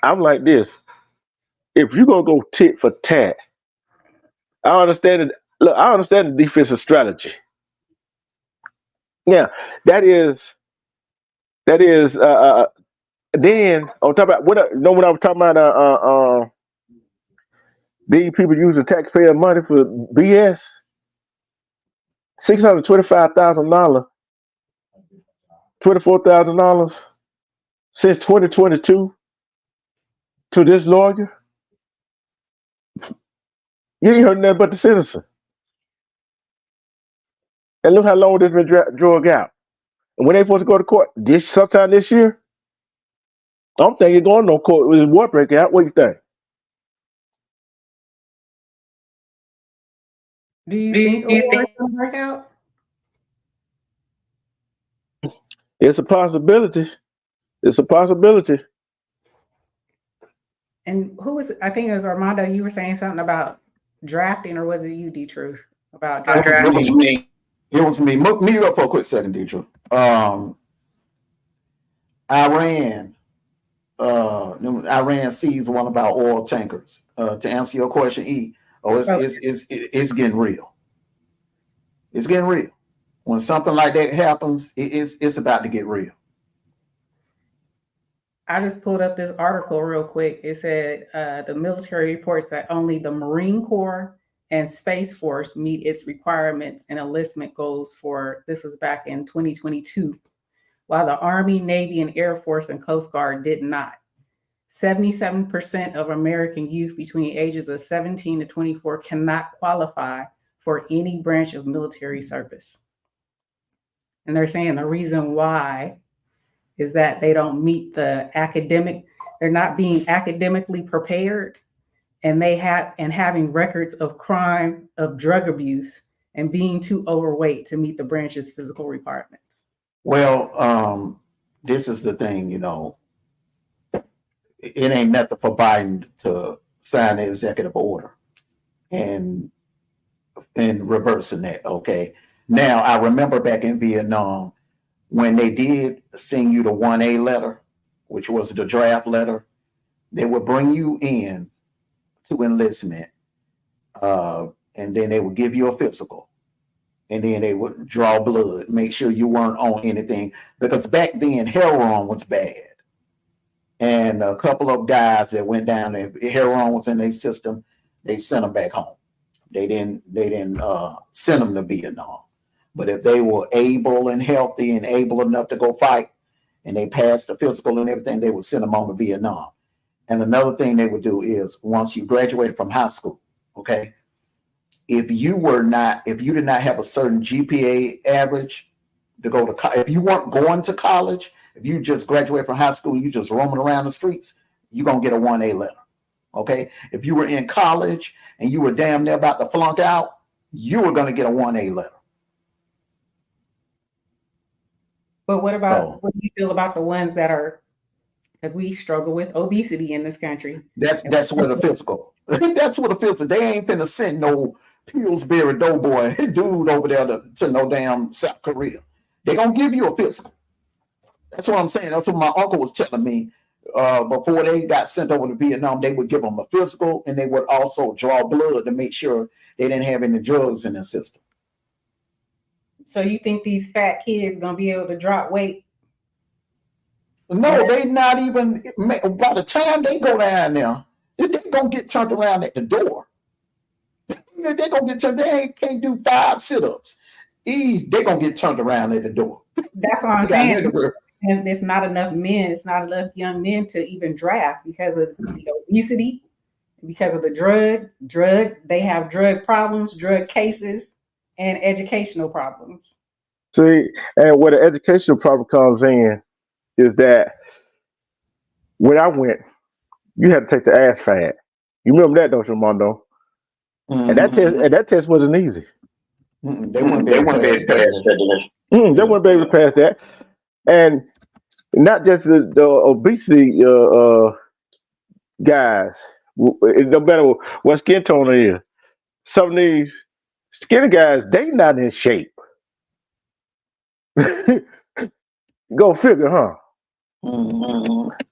A: I'm like this. If you gonna go tit for tat, I understand it. Look, I understand the defensive strategy. Yeah, that is that is. Then on top of what you know what I was talking about. These people using taxpayer money for BS. $625,000, $24,000 since 2022 to this lawyer. You ain't heard nothing but the citizen. And look how long this been drug out. And when they supposed to go to court sometime this year, I don't think it's going no court. It was war break out. What do you think?
F: Do you think a war is going to break out?
A: It's a possibility. It's a possibility.
F: And who was? I think it was Armando. You were saying something about drafting, or was it you, D Truth, about
E: It
F: drafting?
E: was me. It was me. Mute up for a quick second, Deidre. Iran seized one of our oil tankers. To answer your question, E, it's getting real. It's getting real. When something like that happens, it's about to get real.
F: I just pulled up this article real quick. It said the military reports that only the Marine Corps and Space Force meet its requirements and enlistment goals for, this was back in 2022, while the Army, Navy, and Air Force and Coast Guard did not. 77% of American youth between ages of 17 to 24 cannot qualify for any branch of military service. And they're saying the reason why is that they don't meet the they're not being academically prepared, and having records of crime, of drug abuse, and being too overweight to meet the branch's physical requirements.
E: Well, this is the thing, it ain't nothing for Biden to sign the executive order and reversing that. Okay. Now I remember back in Vietnam when they did send you the 1A letter, which was the draft letter, they would bring you in to enlistment, and then they would give you a physical, and then they would draw blood, make sure you weren't on anything, because back then heroin was bad. And a couple of guys that went down there, heroin was in their system, they sent them back home. They didn't send them to Vietnam. But if they were able and healthy and able enough to go fight, and they passed the physical and everything, they would send them on to Vietnam. And another thing they would do is, once you graduated from high school, okay, if you did not have a certain GPA average to go to if you weren't going to college, if you just graduated from high school, you just roaming around the streets, you're going to get a 1A letter. Okay. If you were in college and you were damn near about to flunk out, you were going to get a 1A letter.
F: But what do you feel about the ones that are, because we struggle with obesity in this country?
E: That's what a physical. That's what a physical. They ain't finna send no Pillsbury Doughboy, dude over there to no damn South Korea. They're gonna give you a physical. That's what I'm saying. That's what my uncle was telling me. Before they got sent over to Vietnam, they would give them a physical, and they would also draw blood to make sure they didn't have any drugs in their system.
F: So you think these fat kids gonna be able to drop weight?
E: No, they not even. By the time they go down there, they're gonna get turned around at the door. They're gonna get turned. They can't do 5 sit-ups. They're gonna get turned around at the door.
F: That's what I'm saying. And there's not enough men. It's not enough young men to even draft because of the obesity, because of the drug. They have drug problems, drug cases, and educational problems.
A: See, and where the educational problem comes in is that when I went, you had to take the ASVAB. You remember that, don't you, Mondo? And that test wasn't easy.
E: They wouldn't be able to pass that.
A: They wouldn't be able to pass that. And not just the obesity guys. It no matter what skin tone it is. Some of these skinny guys, they not in shape. Go figure, huh?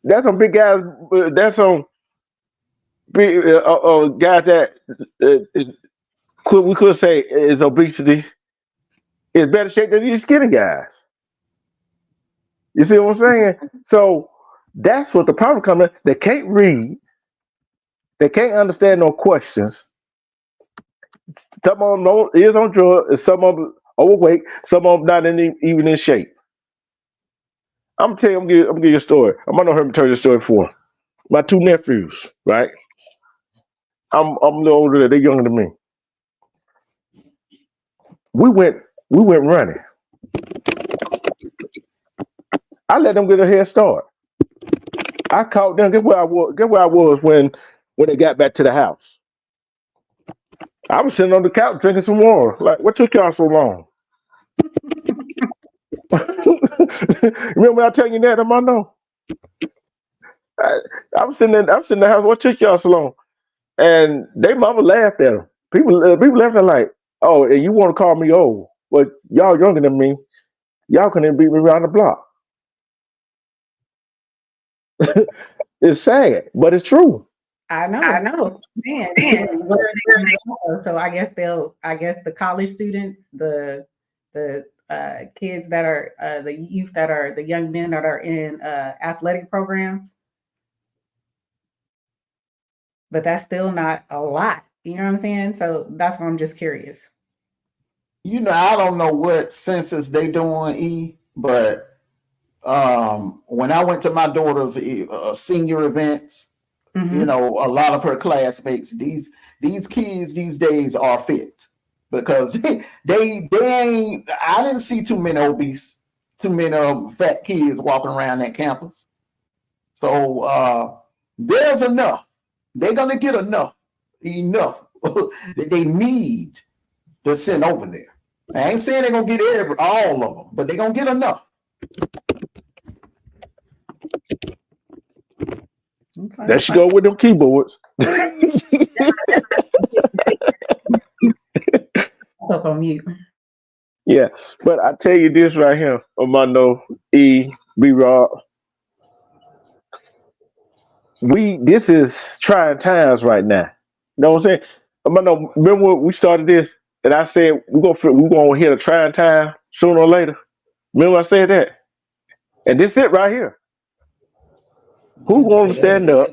A: That's some big guys. That's some big guys that we could say is obesity is better shape than these skinny guys. You see what I'm saying? So that's what the problem comes in. They can't read. They can't understand no questions. Some of them is on drugs, some of them overweight, some of them not even in shape. I'm gonna tell you, I'm gonna give you a story. I'm gonna hear me tell you a story before. My 2 nephews, right? I'm a little older, they're younger than me. We went running. I let them get a head start. I caught them. Guess where I was when they got back to the house. I was sitting on the couch drinking some water. Like, what took y'all so long? Remember when I tell you that, Armando? I was sitting in the house. What took y'all so long? And they mama laughed at them. People laughed at like, oh, and you want to call me old? But y'all younger than me. Y'all couldn't beat me around the block. It's sad, but it's true.
F: I know, man. So I guess the college students, the kids that are the youth that are the young men that are in athletic programs, but that's still not a lot. You know what I'm saying? So that's why I'm just curious.
E: You know, I don't know what census they doing, but when I went to my daughter's senior events, you know, a lot of her classmates, these kids these days are fit because they ain't. I didn't see too many obese, too many fat kids walking around that campus. So there's enough. They're gonna get enough that they need to send over there. I ain't saying they're gonna get all of them, but they're gonna get enough.
F: Okay.
A: There she go with them keyboards.
F: Up on mute.
A: Yeah, but I tell you this right here, Armando, B-Rob. This is trying times right now. You know what I'm saying? Armando, remember when we started this and I said we're gonna hit a trying time sooner or later? Remember I said that? And this it right here. Who's gonna stand up?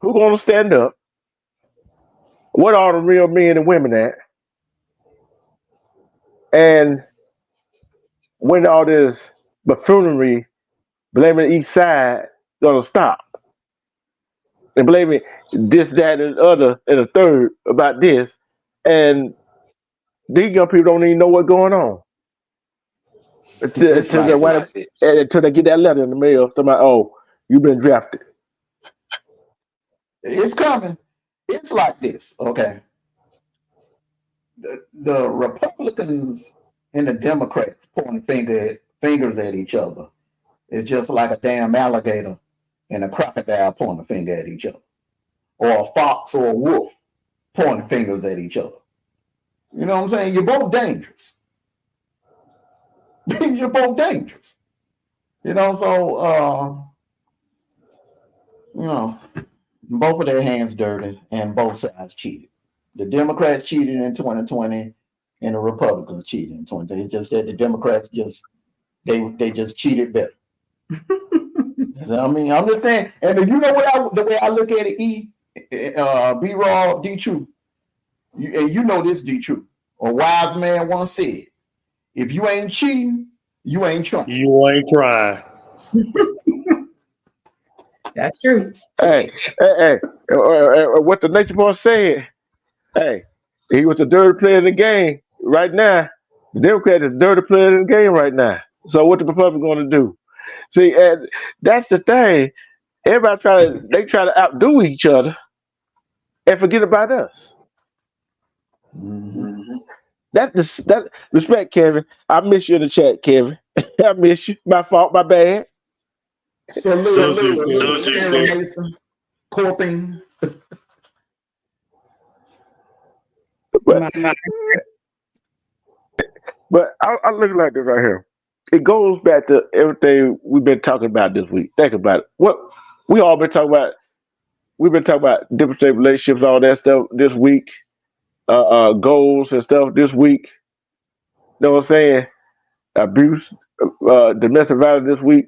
A: Who's gonna stand up? What are the real men and women at? And when all this buffoonery blaming each side gonna stop? And blaming this, that, and the other, and the third about this, and these young people don't even know what's going on until they get that letter in the mail. Talking about, oh, you've been drafted.
E: It's coming. It's like this, okay? The Republicans and the Democrats pointing fingers at each other is just like a damn alligator and a crocodile pointing a finger at each other, or a fox or a wolf pointing fingers at each other. You know what I'm saying? You're both dangerous. You're both dangerous. You know, so you know, both of their hands dirty and both sides cheated. The Democrats cheated in 2020 and the Republicans cheated in 2020. It's just that the Democrats they just cheated better. I mean, I'm just saying, and you know what the way I look at it, B-Raw, D-True, and you know this, D-True. A wise man once said, if you ain't cheating, you ain't trying.
C: You ain't trying.
F: That's true.
A: Hey, what the nature boy said. Hey, he was the dirty player in the game right now. The Democrat is the dirty player in the game right now. So what the Republicans going to do? See, and that's the thing. Everybody try to outdo each other and forget about us.
E: Mm-hmm.
A: That respect, Kevin. I miss you in the chat, Kevin. I miss you. My fault. My bad.
E: Salute, Aaron Mason, Corping.
A: But I look like this right here. It goes back to everything we've been talking about this week. Think about it. What we all been talking about. We've been talking about different state relationships, all that stuff this week. Goals and stuff this week. You know what I'm saying? Abuse, domestic violence this week,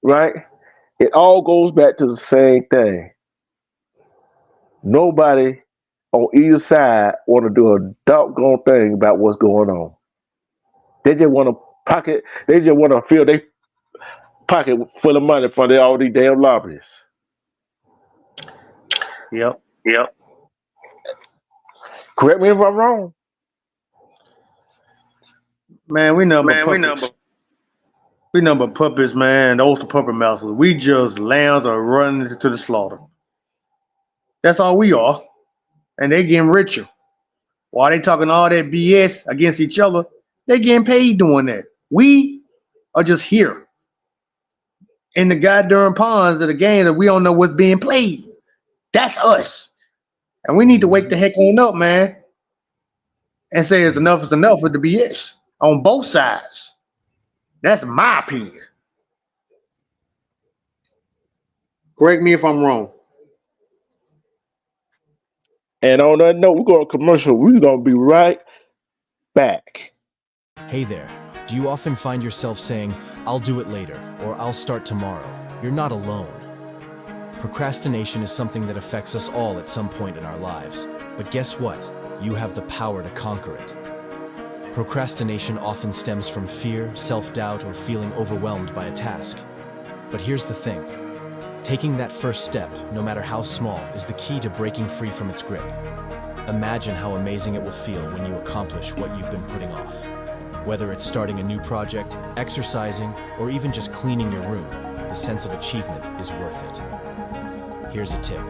A: right? It all goes back to the same thing. Nobody on either side want to do a doggone thing about what's going on. They just want to pocket. They just want to fill their pocket full of money for all these damn lobbyists.
C: Yep. Correct
A: me if I'm wrong.
C: Man, we number puppets, man. Those the puppet masters. We just lambs are running to the slaughter. That's all we are. And they getting richer. While they talking all that BS against each other, they getting paid doing that. We are just here in the goddamn ponds of the game that we don't know what's being played. That's us. And we need to wake the heck on up, man. And say it's enough with the BS on both sides. That's my opinion. Correct me if I'm wrong.
A: And on that note, we're going to commercial. We're going to be right back.
G: Hey there. Do you often find yourself saying, I'll do it later, or I'll start tomorrow? You're not alone. Procrastination is something that affects us all at some point in our lives. But guess what? You have the power to conquer it. Procrastination often stems from fear, self-doubt, or feeling overwhelmed by a task. But here's the thing. Taking that first step, no matter how small, is the key to breaking free from its grip. Imagine how amazing it will feel when you accomplish what you've been putting off. Whether it's starting a new project, exercising, or even just cleaning your room, the sense of achievement is worth it. Here's a tip.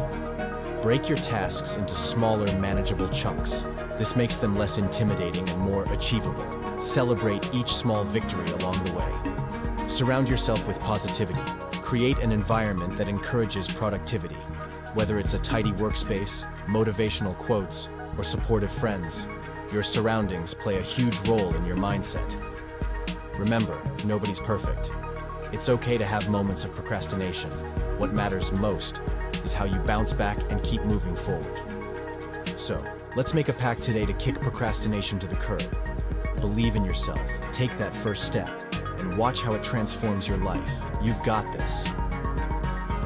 G: Break your tasks into smaller, manageable chunks. This makes them less intimidating and more achievable. Celebrate each small victory along the way. Surround yourself with positivity. Create an environment that encourages productivity. Whether it's a tidy workspace, motivational quotes, or supportive friends, your surroundings play a huge role in your mindset. Remember, nobody's perfect. It's okay to have moments of procrastination. What matters most is how you bounce back and keep moving forward. So, let's make a pact today to kick procrastination to the curb. Believe in yourself, take that first step, and watch how it transforms your life. You've got this.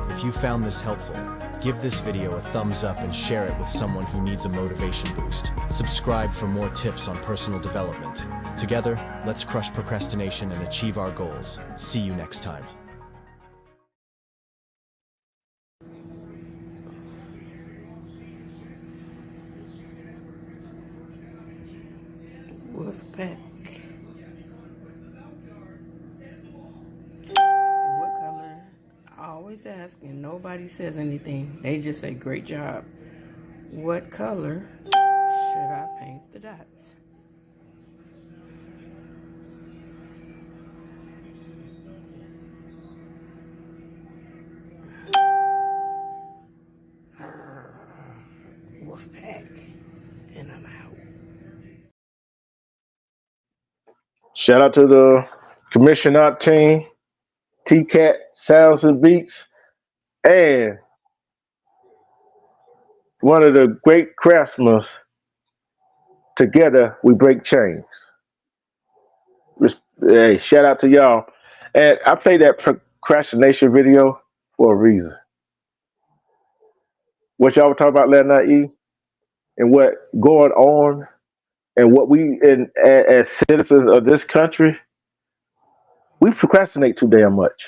G: If you found this helpful, give this video a thumbs up and share it with someone who needs a motivation boost. Subscribe for more tips on personal development. Together, let's crush procrastination and achieve our goals. See you next time.
H: Wolfpack. What color? I always ask and nobody says anything. They just say, great job. What color should I paint the dots? Wolfpack. And I'm out.
A: Shout out to the commission art team, T-Cat, Sounds and Beats, and one of the great craftsmen. Together, we break chains. Hey, shout out to y'all. And I played that procrastination video for a reason. What y'all were talking about last night, E, and what going on, and what we, as citizens of this country, we procrastinate too damn much.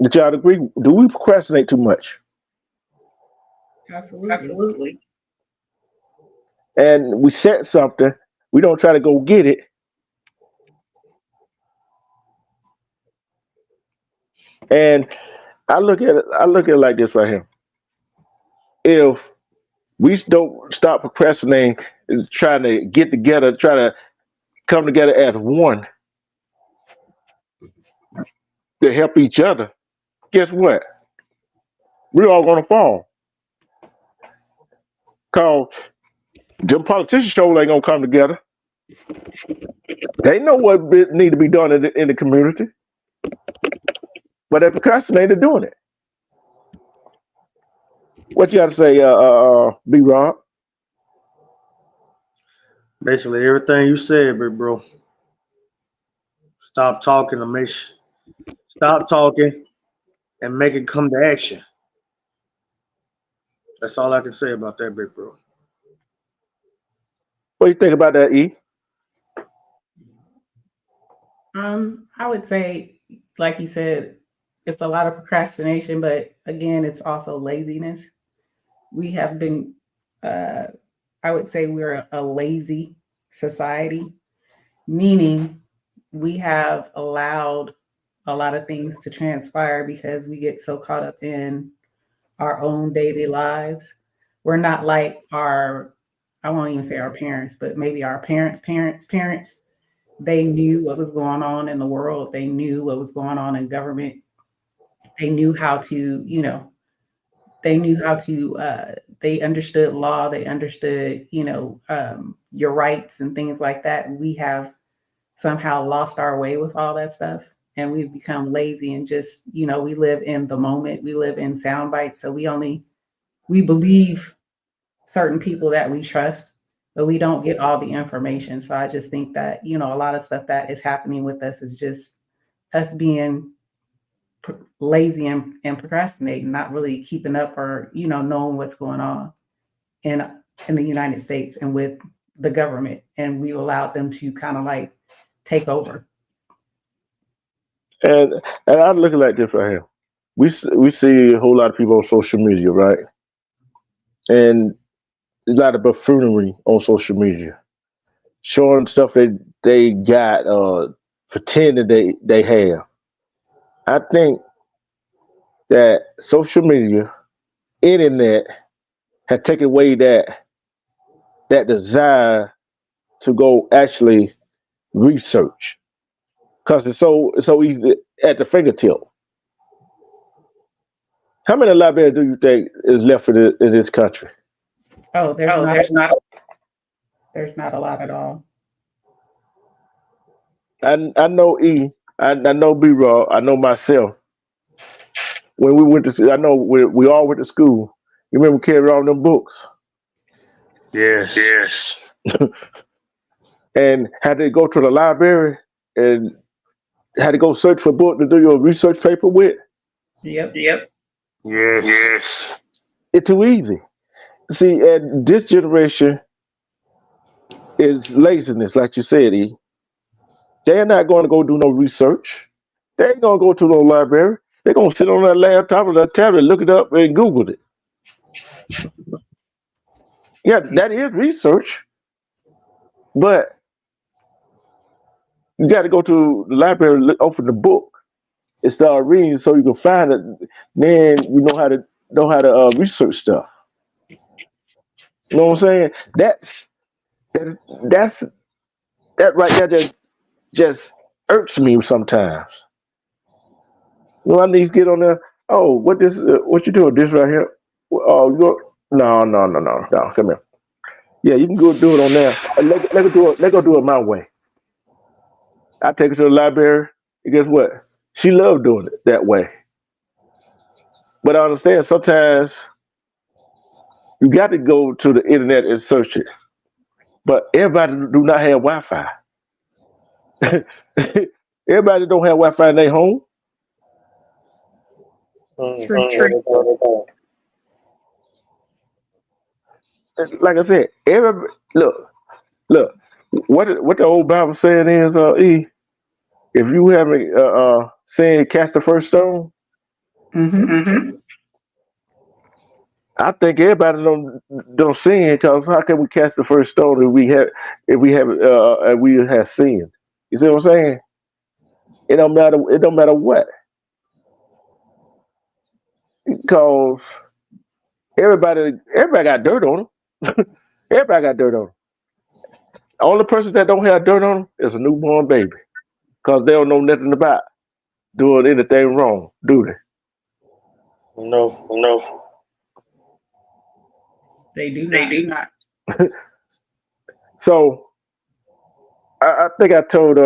A: Did y'all agree? Do we procrastinate too much?
F: Absolutely.
A: And we set something, we don't try to go get it. And I look at it like this right here. If we don't stop procrastinating, trying to get together, try to come together as one to help each other, guess what? We're all gonna fall. Cause them politicians sure ain't gonna come together. They know what need to be done in the community, but they procrastinated doing it. What you got to say, B. Rob?
C: Basically everything you said, big bro. Stop talking and stop talking and make it come to action. That's all I can say about that, big bro.
A: What do you think about that, E?
F: I would say, like you said, it's a lot of procrastination, but again, it's also laziness. We have been, I would say we're a lazy society, meaning we have allowed a lot of things to transpire because we get so caught up in our own daily lives. We're not like I won't even say our parents, but maybe our parents. They knew what was going on in the world. They knew what was going on in government. They knew how to, they understood law. They understood, your rights and things like that. We have somehow lost our way with all that stuff. And we've become lazy and just, we live in the moment. We live in sound bites. So we believe certain people that we trust, but we don't get all the information. So I just think that, a lot of stuff that is happening with us is just us being lazy and procrastinating, not really keeping up or, knowing what's going on in the United States and with the government. And we allowed them to kind of like take over.
A: And I'm looking like this right here. We see a whole lot of people on social media, right? And there's a lot of buffoonery on social media, showing stuff that they got, pretending they have. I think that social media, internet, had taken away that desire to go actually research, because it's so easy at the fingertip. How many libraries do you think is left in this country?
F: Oh, there's not a lot at all.
A: I know E. I know B. Raw. I know myself. When we went to, I know we all went to school. You remember carrying all them books?
C: Yes.
A: And had to go to the library and had to go search for a book to do your research paper with.
F: Yep.
C: Yes.
A: It's too easy. See, and this generation is laziness, like you said, E. They're not going to go do no research. They ain't going to go to no library. They're going to sit on that laptop or that tablet, look it up, and Google it. Yeah, that is research. But you got to go to the library, open the book, and start reading so you can find it. Then you know how to research stuff. You know what I'm saying? That right there just irks me sometimes. You know, I need to get on there. Oh, what you doing? This right here? Oh, no, come here. Yeah, you can go do it on there. Let go do it my way. I take her to the library, and guess what? She loved doing it that way. But I understand sometimes you got to go to the internet and search it. But everybody do not have Wi-Fi. Everybody don't have Wi-Fi in their home.
F: True.
A: Like I said, look. What the old Bible saying is, E. If you haven't seen cast the first stone,
F: Mm-hmm.
A: I think everybody don't sin because how can we cast the first stone if we have sinned? You see what I'm saying? It don't matter. It don't matter what, because everybody got dirt on them. Everybody got dirt on them. The only person that don't have dirt on them is a newborn baby, because they don't know nothing about doing anything wrong, do they?
C: No.
F: They do not.
A: So I think I told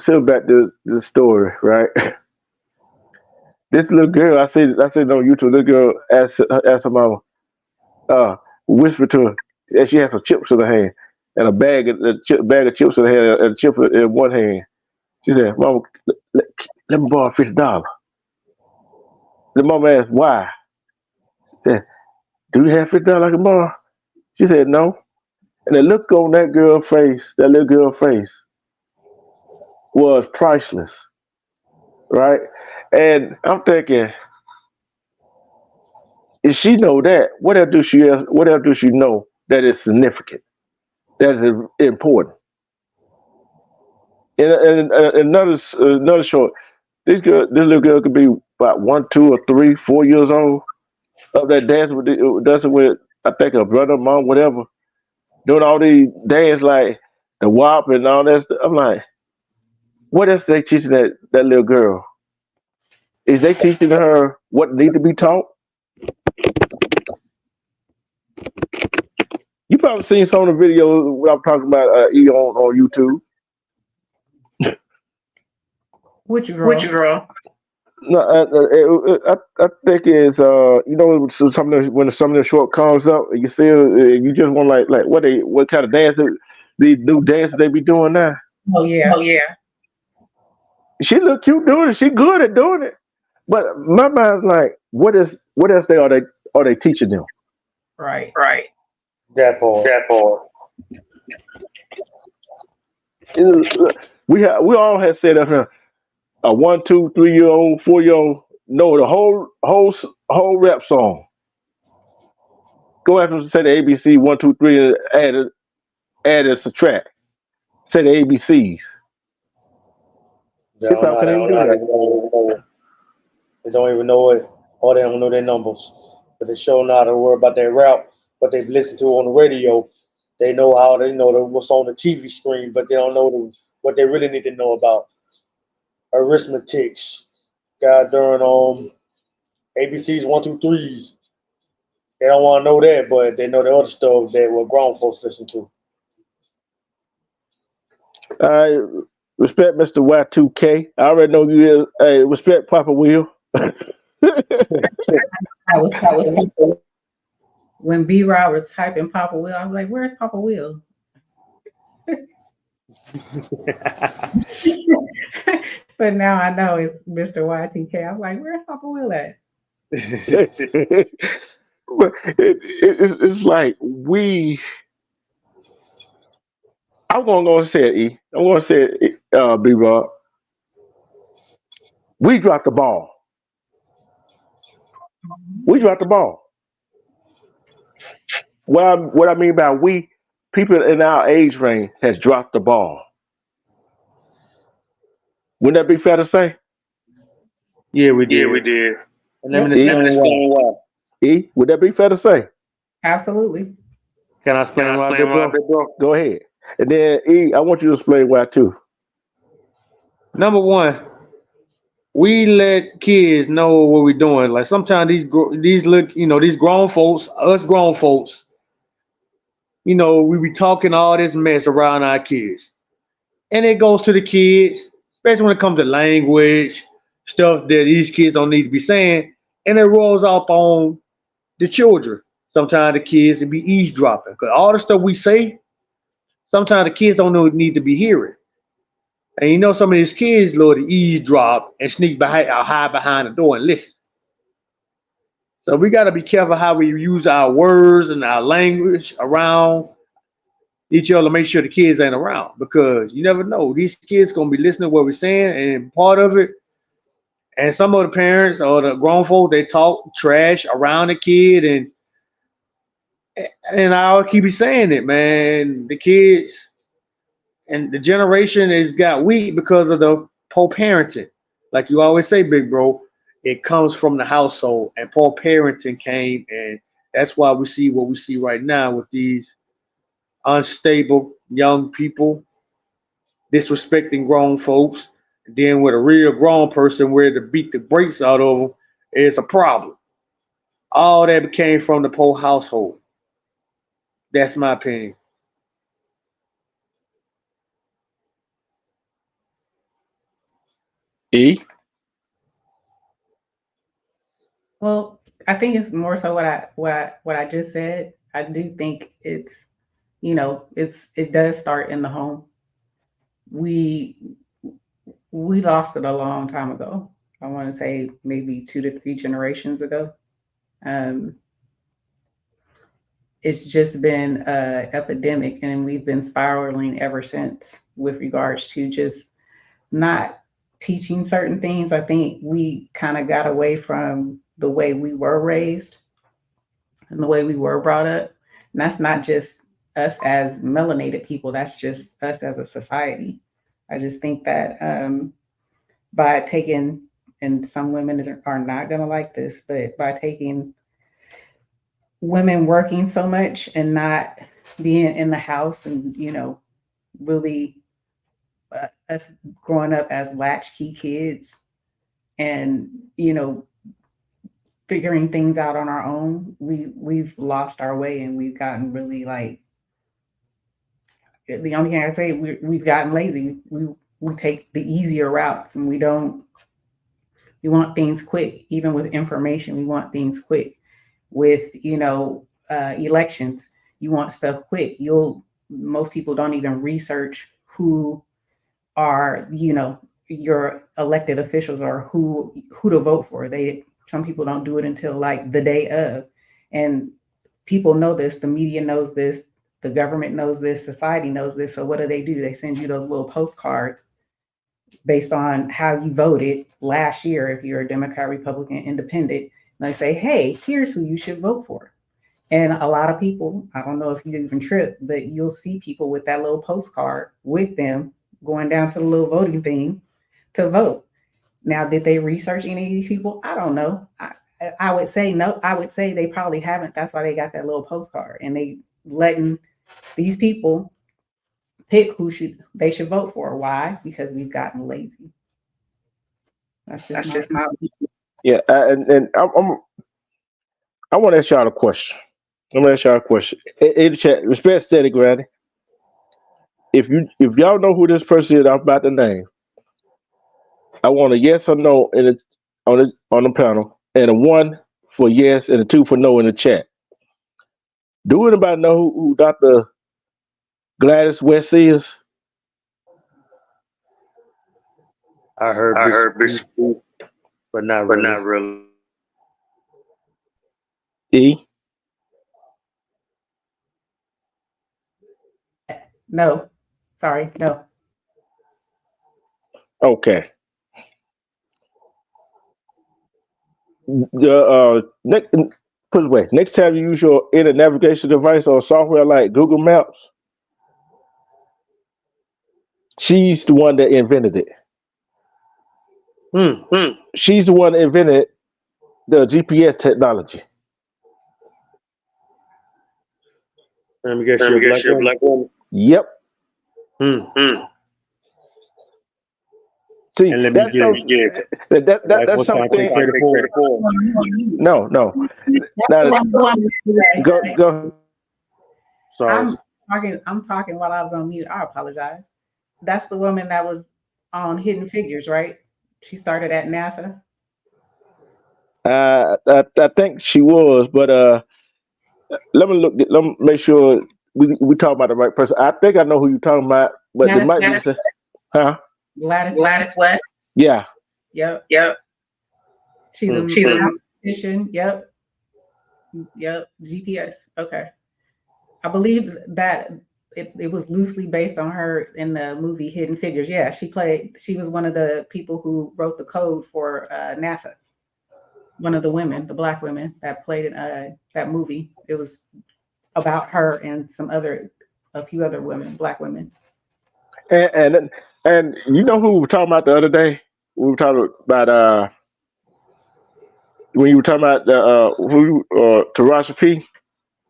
A: Silverback the story, right? This little girl, I said on YouTube, little girl asked her mama, whispered to her, and she has some chips in her hand, and a bag of chips in her hand, and a chip in one hand. She said, "Mama, let me borrow $50." The mama asked, "Why?" She said, "Do you have $50 I can borrow?" She said, "No." And the look on that little girl's face, was priceless, right? And I'm thinking, if she know that, what else do she know that is significant, that is important? And another short, this little girl could be about 1, 2, or 3, 4 years old. Up there dancing with I think her brother, mom, whatever, doing all these dance like the WAP and all that stuff. I'm like, what else they teaching that little girl? Is they teaching her what need to be taught? You probably seen some of the videos what I'm talking about on YouTube.
F: Which girl?
A: No, I think it's so when some of the short comes up, you see you just want like what kind of dance these new dances they be doing now.
F: Oh yeah.
A: She look cute doing it. She good at doing it. But my mind's like, what else are they teaching them?
F: Right.
C: That part.
A: We all have said that a 1, 2, 3 year old, 4-year-old know the whole rap song. Go after them, say the ABC 1, 2, 3, and add and subtract. Say the ABCs.
C: They don't even know it, or they don't know their numbers. But they sure know how to worry about their rap, what they've listened to on the radio. They know how they know what's on the TV screen, but they don't know what they really need to know about arithmetics. God darn ABCs 1, 2, 3s. They don't want to know that, but they know the other stuff that what grown folks listen to.
A: I respect Mr. Y2K. I already know you is. Hey, respect Papa Will.
F: I was when B-Rod was typing Papa Will, I was like, "Where's Papa Will?" But now I know it's Mr. Y2K. I'm like, "Where's Papa Will at?"
A: But it's like I'm going to say it, E. I'm going to say it, B-Rod. We dropped the ball. What I mean by we, people in our age range has dropped the ball. Wouldn't that be fair to say?
C: Yeah, we did. And let me explain why.
A: E, would that be fair to say?
F: Absolutely.
C: Can I explain why, bro?
A: Go ahead. And then E, I want you to explain why too.
C: Number one, we let kids know what we're doing. Like sometimes these grown folks, us grown folks, we be talking all this mess around our kids. And it goes to the kids, especially when it comes to language, stuff that these kids don't need to be saying, and it rolls off on the children. Sometimes the kids will be eavesdropping. Because all the stuff we say, sometimes the kids don't know need to be hearing. And some of these kids love to eavesdrop and sneak behind or hide behind the door and listen. So we got to be careful how we use our words and our language around each other to make sure the kids ain't around, because you never know. These kids going to be listening to what we're saying, and part of it, and some of the parents or the grown folk, they talk trash around the kid, and I'll keep saying it, man. The kids and the generation has got weak because of the poor parenting. Like you always say, big bro, it comes from the household, and poor parenting came, and that's why we see what we see right now with these unstable young people disrespecting grown folks. And then with a real grown person ready to beat the brakes out of them, it's a problem. All that came from the poor household. That's my opinion.
A: E.
F: Well, I think it's more so what I just said. I do think it's it does start in the home. We lost it a long time ago. I want to say maybe 2 to 3 generations ago. It's just been an epidemic, and we've been spiraling ever since with regards to just not teaching certain things. I think we kind of got away from the way we were raised and the way we were brought up. And that's not just us as melanated people, that's just us as a society. I just think that by taking, and some women are not going to like this, but by taking women working so much and not being in the house and, really us growing up as latchkey kids and, figuring things out on our own, we've lost our way, and we've gotten really the only thing I say, we've gotten lazy. We take the easier routes, and we want things quick. Even with information, we want things quick. With elections, you want stuff quick. Most people don't even research who are your elected officials or who to vote for. Some people don't do it until the day of, and people know this. The media knows this. The government knows this. Society knows this. So what do? They send you those little postcards based on how you voted last year, if you're a Democrat, Republican, Independent. And they say, hey, here's who you should vote for. And a lot of people, I don't know if you even trip, but you'll see people with that little postcard with them going down to the little voting thing to vote. Now, did they research any of these people? I don't know. I would say no. I would say they probably haven't. That's why they got that little postcard, and they letting these people pick who they should vote for. Why? Because we've gotten lazy. That's just my
A: Yeah, and I want to ask y'all a question. I'm gonna ask y'all a question. In the chat, respect steady, Granny. If y'all know who this person is, I'm about to name. I want a yes or no on the panel, and a 1 for yes and a 2 for no in the chat. Do anybody know who Dr. Gladys West is?
C: I heard Bishop, but not really.
A: E?
F: no. Sorry, no.
A: Okay. Put it away. Next time you use your internet navigation device or software like Google Maps, she's the one that invented it. She's the one that invented the GPS technology.
C: Let me guess, you're a black woman.
A: Yep. See,
C: And let me
A: that's something. No. Now, go.
C: Sorry.
F: I'm talking while I was on mute. I apologize. That's the woman that was on Hidden Figures, right? She started at NASA.
A: I think she was, but let me look. Let me make sure we talk about the right person. I think I know who you're talking about, but there might be, huh?
F: Gladys West.
A: Yeah.
F: Yep. She's a mathematician. Yep. GPS. Okay. I believe that it was loosely based on her in the movie Hidden Figures. Yeah, she was one of the people who wrote the code for NASA. One of the women, the black women that played in that movie. It was about her and a few other women, black women.
A: And you know who we were talking about the other day? We were talking about when you were talking about Taraji P.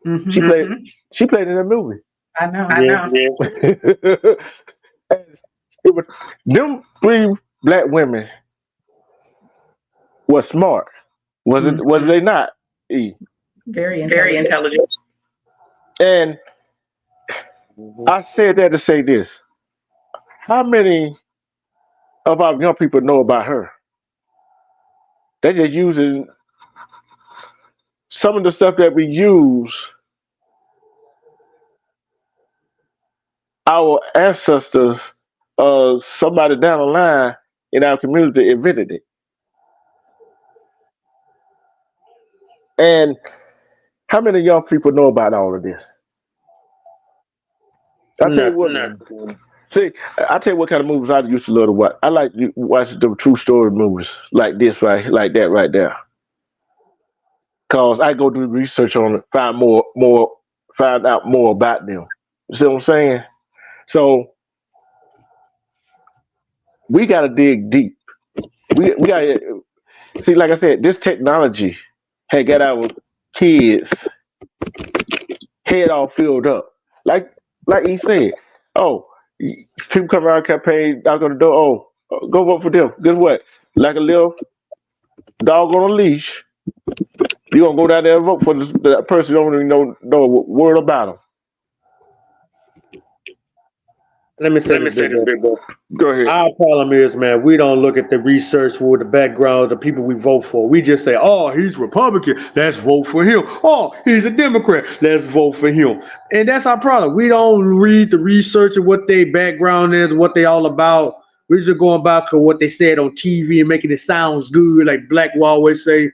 F: Mm-hmm.
A: She played in that movie.
F: I know.
A: And it was them 3 black women were smart. Was they not? E?
F: Very intelligent.
A: And I said that to say this. How many of our young people know about her? They're just using some of the stuff that we use. Our ancestors, somebody down the line in our community invented it. And how many young people know about all of this? I tell you what, see, I tell you what kind of movies I used to love to watch. I like to watch the true story movies like this, right, like that, right there. Cause I go do research on it, find out more about them. You see what I'm saying? So we gotta dig deep. We gotta see, like I said, this technology had got our kids head all filled up. Like he said, people come around campaign, knock on the door, go vote for them. Guess what? Like a little dog on a leash, you gonna go down there and vote for the person you don't even know a word about them.
C: Let me say this, big boy.
A: Go ahead.
C: Our problem is, man, we don't look at the research for the background of the people we vote for. We just say, oh, he's Republican, let's vote for him. Oh, he's a Democrat, let's vote for him. And that's our problem. We don't read the research of what their background is, what they all about. We're just going back to what they said on TV and making it sounds good, like Black will always say.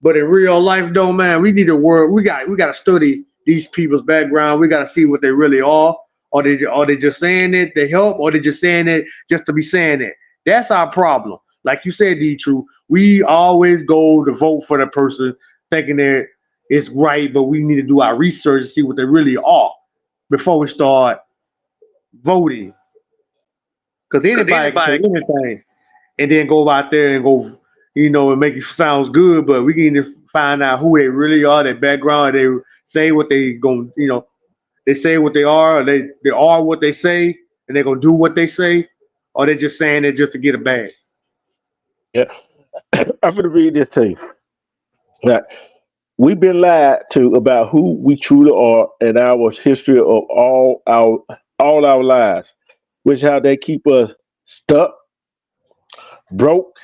C: But in real life, though, man, we need to work. We got to study these people's background. We got to see what they really are. Are they just saying it to help, or they just saying it just to be saying it? That's our problem. Like you said, D-True, we always go to vote for the person thinking that it's right, but we need to do our research to see what they really are before we start voting. Because anybody can say anything and then go out there and go, and make it sounds good, but we need to find out who they really are, their background, they say what they going, they say what they are, or they are what they say, and they're gonna do what they say, or they're just saying it just to get a bag.
A: Yeah, I'm gonna read this to you. That we've been lied to about who we truly are in our history of all our lives, which how they keep us stuck, broke,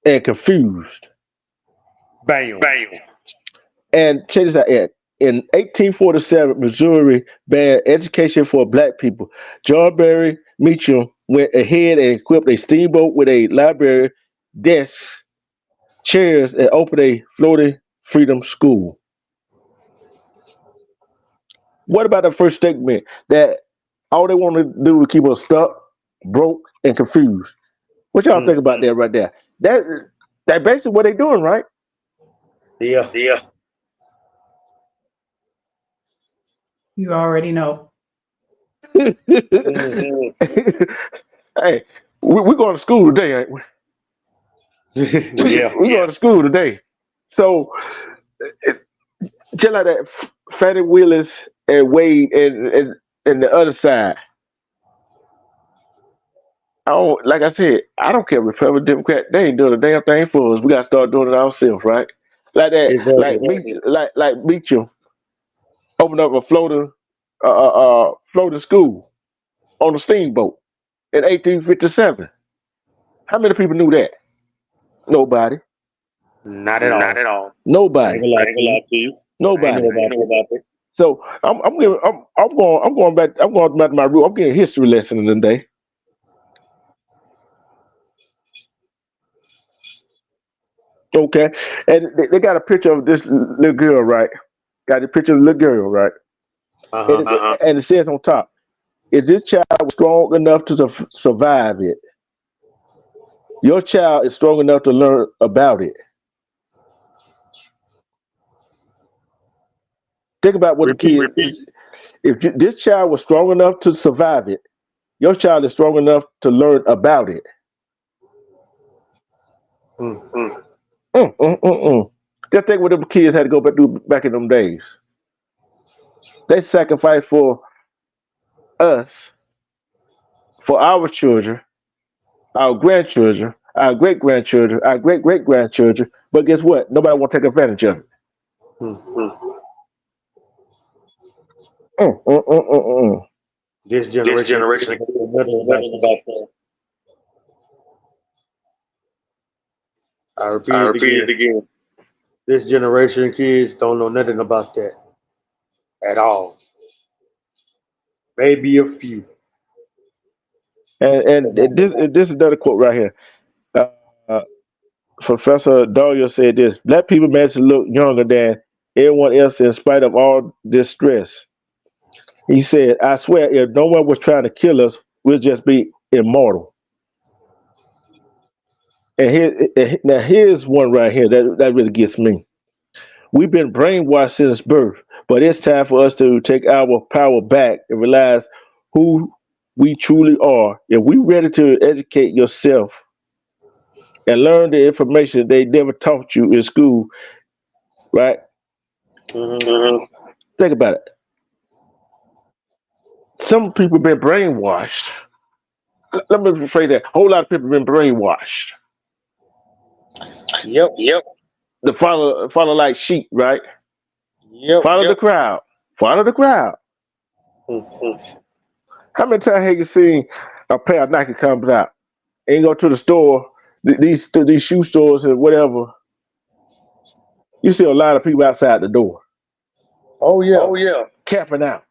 A: and confused.
C: Bam.
A: And check this out, Ed. In 1847, Missouri banned education for black people. John Berry Meacham went ahead and equipped a steamboat with a library, desks, chairs, and opened a floating freedom school. What about the first statement that all they want to do is keep us stuck, broke, and confused? What y'all think about that right there? That basically what they're doing, right?
C: Yeah.
F: You already know.
A: Hey, we're going to school today, ain't we?
C: Yeah.
A: We're going to school today. So, just like that, Fannie Willis and Wade and the other side. Like I said, I don't care Republican, Democrat. They ain't doing a damn thing for us. We got to start doing it ourselves, right? Like that, like Meacham. Open up a floating floating school on a steamboat in 1857. How many people knew that? Nobody.
C: Not at all.
D: Not at all. I
A: Nobody.
D: ain't gonna lie to you. I
A: Nobody.
D: ain't know about it.
A: So I'm going back to my root. I'm getting a history lesson today. Okay, and they got a picture of this little girl, right? Got a picture of the little girl, right?
C: Uh-huh.
A: And it says on top, "Is this child strong enough to survive it? Your child is strong enough to learn about it." Think about what the kid. If this child was strong enough to survive it, your child is strong enough to learn about it.
C: Mm.
A: Just think what the kids had to go back in them days. They sacrificed for us, for our children, our grandchildren, our great grandchildren, our great great grandchildren. But guess what? Nobody want to take advantage of it.
C: Mm.
A: Mm, mm, mm, mm, mm.
C: This
D: This
C: generation
D: generation
C: ain't
D: ain't
C: nothing
D: know
C: about
D: nothing
C: that.
D: about that.
C: I
D: I
C: repeat it
D: repeat it
C: again.
D: again.
C: This generation kids don't know nothing about that at all. Maybe a few.
A: And this is another quote right here. Uh, Professor Dahlia said this: "Black people manage to look younger than everyone else in spite of all this stress." He said, "I swear, if no one was trying to kill us, we'll just be immortal." Now here's one right here that really gets me. We've been brainwashed since birth, but it's time for us to take our power back and realize who we truly are. If we ready to educate yourself and learn the information they never taught you in school, right?
D: Mm-hmm.
A: Think about it. Some people been brainwashed. Let me rephrase that. A whole lot of people been brainwashed.
C: Yep.
D: Yep.
A: To follow like sheep, right?
C: Yep.
A: Follow the crowd. Follow the crowd.
C: Mm.
A: How many times have you seen a pair of Nike comes out and you go to the store, these shoe stores and whatever, you see a lot of people outside the door
C: Oh yeah.
D: Oh yeah.
A: camping out.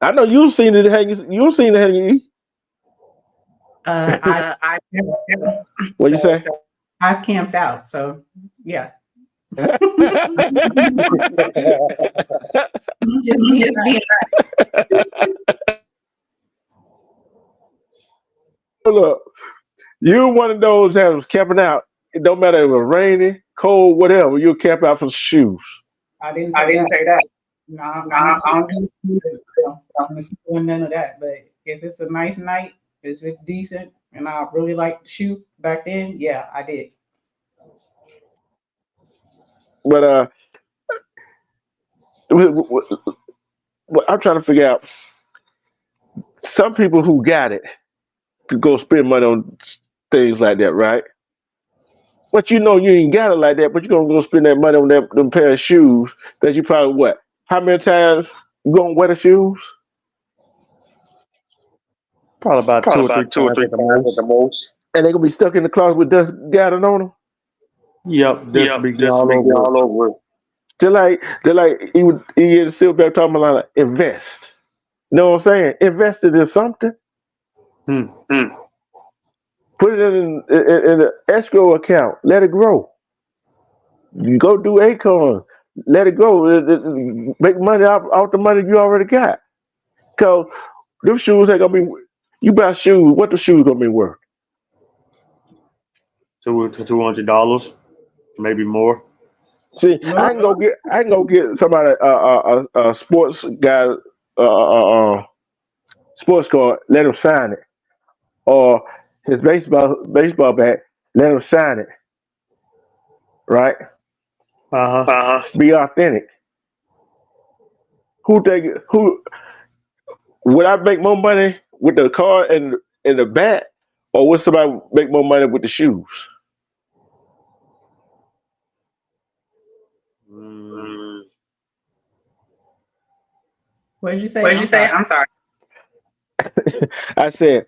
A: I know you've seen it. You've seen it. Hanging.
F: I
D: I
A: What you say?
F: I've camped out, so yeah. Just being nice.
A: Look, you're one of those that was camping out. It don't matter if it was rainy, cold, whatever. You'll camp out for shoes.
F: I didn't
D: I
F: say
D: didn't
F: that.
D: say that.
F: No,
D: Nah, I don't
F: I'm not doing none of that. But if it's a nice night, if it's decent, and I really like to shoot back then, yeah, I did.
A: But I'm trying to figure out. Some people who got it could go spend money on things like that, right? But you know you ain't got it like that, but you're gonna go spend that money on them pair of shoes that you probably what? How many times you gonna wear the shoes?
C: Probably about
D: Probably
C: two or three
D: about 2 or
C: times
D: 3
C: at the
D: times at
C: most.
D: the most.
A: And they gonna be stuck in the closet with dust gathering on them.
C: Yep. This
D: Yep.
C: be
D: This
C: all
D: be
C: over.
D: all over.
A: They're like he in Silver talking about like, invest. You know what I'm saying? Invested in something.
C: Hmm.
D: Mm.
A: Put it in an escrow account. Let it grow. You go do Acorn. Let it grow. Make money off the money you already got. Cause them shoes ain't gonna be. You buy shoes. What the shoes gonna be worth?
C: $200, maybe more.
A: See,
F: No,
A: I can go get somebody a sports guy sports card. Let him sign it, or his baseball bat. Let him sign it. Right?
C: Uh-huh.
D: Uh-huh.
A: Be authentic. Who would I make more money with the card and the bat, or would somebody make more money with the shoes?
C: Mm.
D: Mm.
F: What did you say?
D: What did you
F: I'm
D: say?
F: sorry.
D: I'm sorry.
A: I said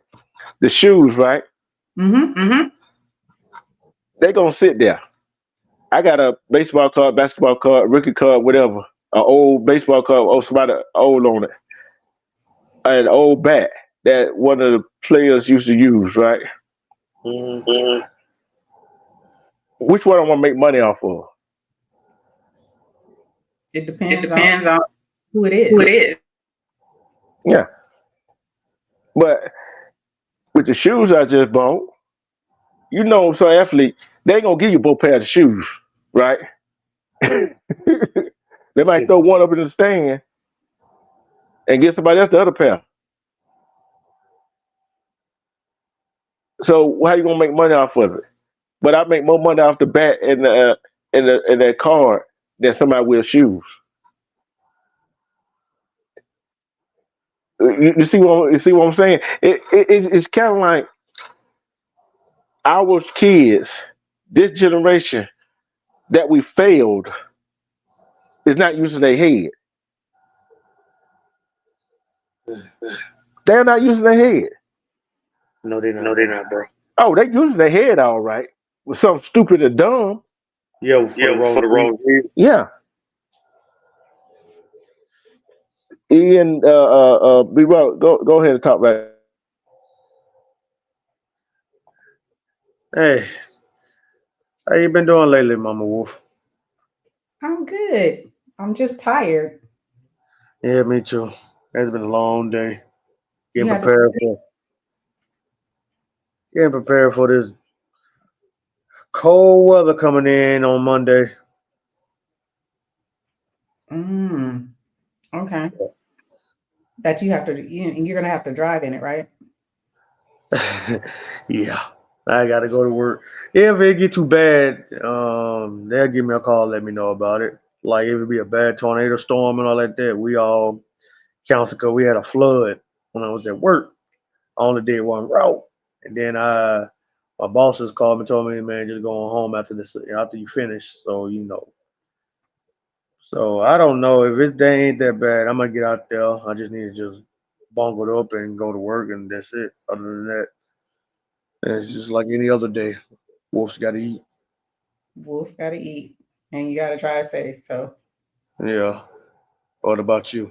A: the shoes, right?
D: Mm-hmm.
A: They're gonna sit there. I got a baseball card, basketball card, rookie card, whatever. An old baseball card, oh somebody old on it. An old bat that one of the players used to use, right?
D: Mm-hmm.
A: Which one I want to make money off of?
F: It
D: It
F: depends on
D: depends on
F: who it
D: who it
F: is.
D: is.
A: Yeah. But with the shoes I just bought, you know, so athlete, they ain't gonna give you both pairs of shoes, right? They might throw one up in the stand and get somebody else the other pair. So how you gonna make money off of it? But I make more money off the bat and and that card than somebody with shoes. You see what I'm saying? It's kind of like our kids, this generation that we failed, is not using their head. They're not using their head.
C: No, they're
D: No,
C: not,
D: they're
C: bro.
D: not, bro.
A: Oh, they using their head all right with something stupid and dumb.
C: Yeah, for the
D: Yeah,
C: wrong
D: for the wrong reason.
A: Yeah. Ian, be well. Go ahead and talk about it.
C: Hey, how you been doing lately, Mama Wolf?
F: I'm good. I'm just tired.
C: Yeah, me too. It's been a long day.
F: You
C: Getting
F: had to.
C: prepared for this cold weather coming in on Monday.
F: Okay. That you have to. You're gonna have to drive in it, right?
C: Yeah, I gotta go to work. If it get too bad, they'll give me a call, let me know about it. Like if it be a bad tornado storm and all like that, we all counsel because we had a flood when I was at work. I only did one route, and then my bosses called me, told me, man, just going home after this, after you finish. So you know. So I don't know if they ain't that bad. I'm gonna get out there. I just need to just bungle it up and go to work, and that's it. Other than that, it's just like any other day. Wolf's got to eat.
F: Wolves gotta eat, and you gotta drive safe. So
C: Yeah. What about you?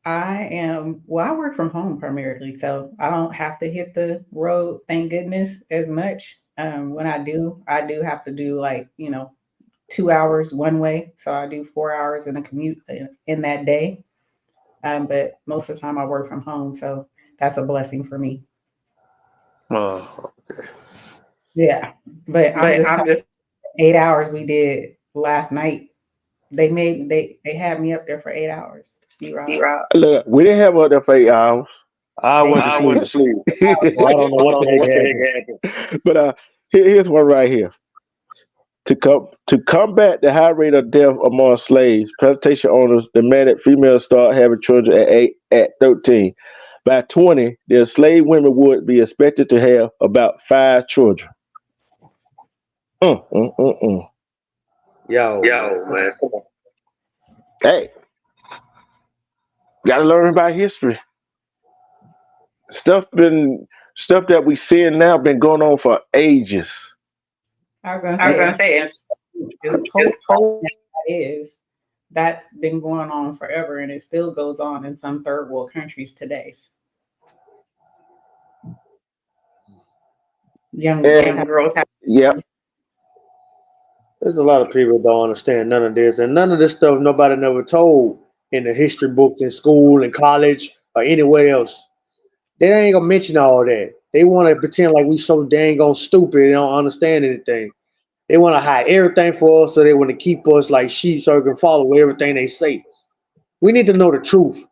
F: I work from home primarily, so I don't have to hit the road, thank goodness, as much. When I do have to do 2 hours one way. So I do 4 hours in a commute in that day. But most of the time I work from home. So that's a blessing for me.
C: Okay.
F: Yeah. But I'm
D: But
F: just
D: I'm just
F: 8 hours we did last night. They had me up there for 8 hours.
D: B-Rob.
A: Look, we didn't have her there for 8 hours.
C: I went to
D: I went to
C: sleep.
D: sleep.
C: So I don't know
D: I
C: what
D: don't
C: the
D: know what the
C: heck happened.
D: heck happened.
A: But here's one right here. To combat the high rate of death among slaves, plantation owners demanded females start having children at 13. By 20, the enslaved women would be expected to have about 5 children.
C: Yo,
D: Yo, man. Come on.
A: Hey, gotta learn about history. Stuff that we seeing now been going on for ages.
F: I was
D: I was
F: gonna
D: gonna
F: say
D: say
F: as
D: it's
F: cold as that is, that's been going on forever, and it still goes on in some third world countries today. Young girls
A: And
F: have
D: girls have
A: yep,
C: there's a lot of people that don't understand none of this, and none of this stuff nobody never told in the history books in school and college or anywhere else. They ain't gonna mention all that. They want to pretend like we so dang on stupid and don't understand anything. They want to hide everything for us, so they want to keep us like sheep so we can follow everything they say. We need to know the truth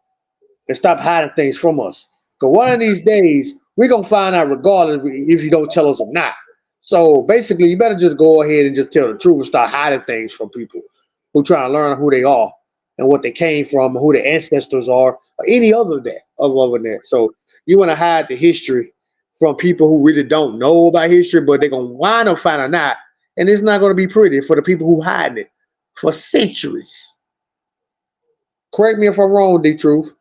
C: and stop hiding things from us. Because one of these days, we're going to find out regardless if you don't tell us or not. So basically, you better just go ahead and just tell the truth and start hiding things from people who try to learn who they are and what they came from, who their ancestors are, or any other that, other than that. So you want to hide the history from people who really don't know about history, but they're going to wind up finding out. And it's not going to be pretty for the people who hide it for centuries. Correct me if I'm wrong, D Truth.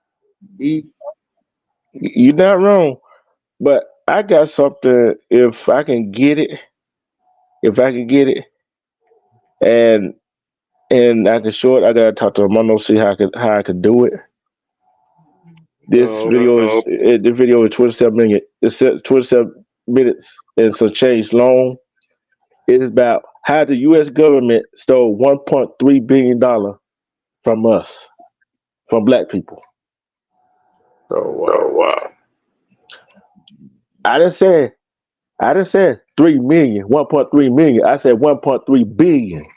A: You're not wrong, but I got something. If I can get it, and I can show it, I gotta talk to Mono, see how I could do it. This video is 27 minutes. It says 27 minutes and some change long. It is about how the U.S. government stole $1.3 billion from us, from black people.
C: Oh wow.
A: I didn't say 3 million, 1.3 million. I said 1.3 billion.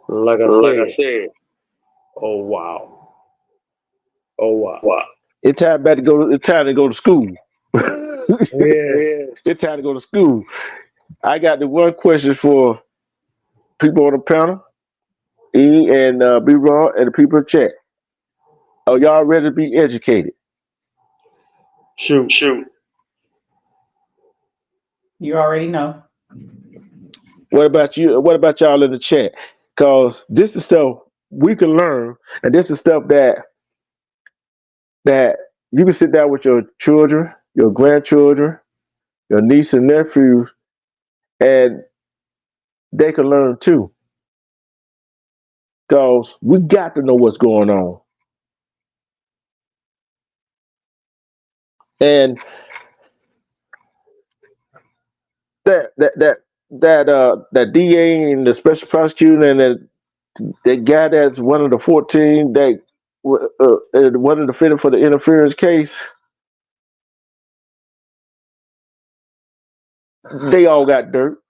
C: Like I said. Oh wow.
A: It's time to go to school. It's time to go to school. I got the one question for people on the panel, E and B Raw and the people in chat. Are y'all ready to be educated?
C: Shoot.
F: You already know.
A: What about you? What about y'all in the chat? Because this is stuff we can learn, and this is stuff that you can sit down with your children, your grandchildren, your niece and nephews, and they can learn too. Because we got to know what's going on. And that DA and the special prosecutor and that guy that's one of the 14 that one of the defendant for the interference case, they all got dirt,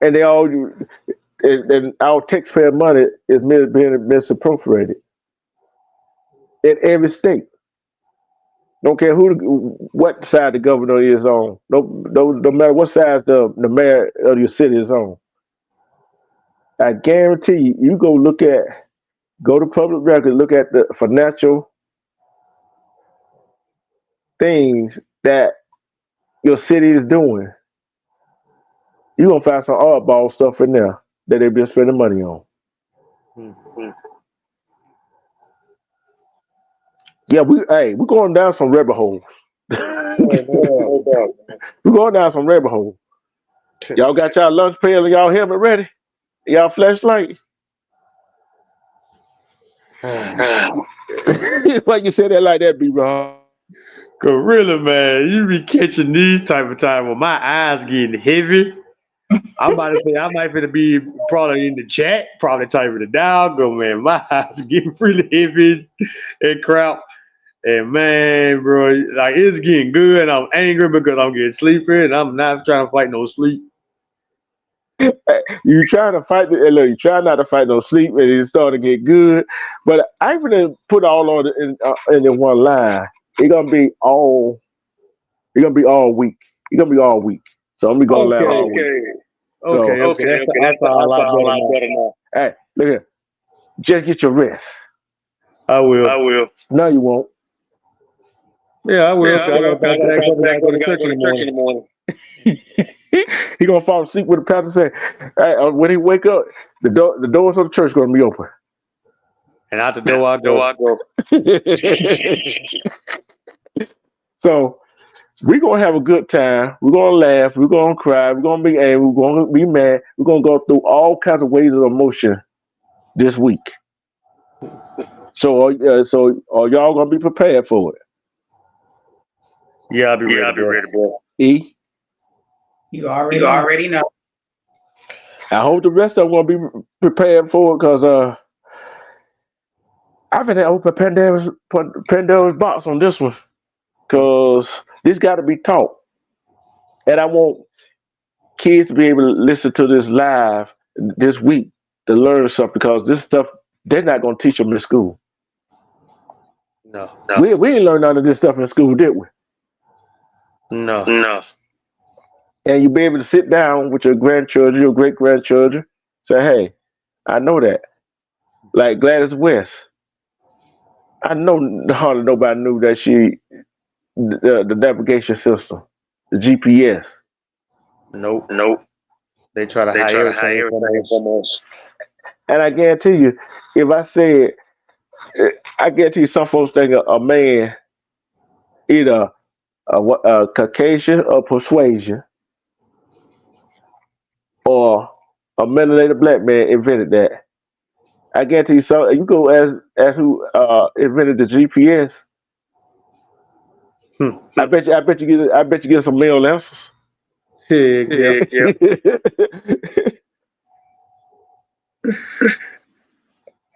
A: and they all and our taxpayer money is being misappropriated in every state. Don't care what side the governor is on. No matter what side the mayor of your city is on. I guarantee you go to public records, look at the financial things that your city is doing. You're gonna find some oddball stuff in there that they've been spending money on.
C: Mm-hmm.
A: Yeah, we're going down some rabbit holes. We're going down some rabbit holes. Y'all got y'all lunch pail and y'all helmet ready? Y'all flashlight? Why you say that like that, B-Rob?
C: Cause really, man, you be catching these type of time when my eyes getting heavy. I'm about to say I might be probably in the chat, probably typing it down. Go, man, my eyes getting really heavy and crap. And man, bro, like it's getting good. And I'm angry because I'm getting sleepy, and I'm not trying to fight no sleep.
A: You trying to fight you try not to fight no sleep, and it start to get good. But I'm gonna put all on in one line. It's gonna be all week. It's gonna be all week. So I'm gonna go live all week.
C: Okay. That's a lot better now.
A: Hey, look here. Just get your rest.
C: I will.
A: No, you won't.
C: Yeah, I will. I gotta go to church in the morning.
A: He gonna fall asleep with the pastor say, "Hey, when he wake up, the doors of the church gonna be open."
C: And out the door I go.
A: So we're gonna have a good time. We're gonna laugh. We're gonna cry. We're gonna be angry. We're gonna be mad. We're gonna go through all kinds of waves of emotion this week. So are y'all gonna be prepared for it?
C: Yeah, I'll be ready, bro.
A: E?
F: You already know.
A: I hope the rest of them will be prepared for it because I've been open Pandora's box on this one because this got to be taught. And I want kids to be able to listen to this live this week to learn something because this stuff, they're not going to teach them in school.
C: No.
A: We didn't learn none of this stuff in school, did we?
C: No.
A: And you be able to sit down with your grandchildren, your great-grandchildren, say, hey, I know that. Like Gladys West. I know hardly nobody knew that the navigation system, the GPS.
C: Nope. They try to hide everything from us.
A: And I guarantee you, if I said, I guarantee you, some folks think a man either a Caucasian or persuasion or a melanated black man invented that. I guarantee you, so you go as who invented the GPS. I bet you get some male answers.
C: Yeah.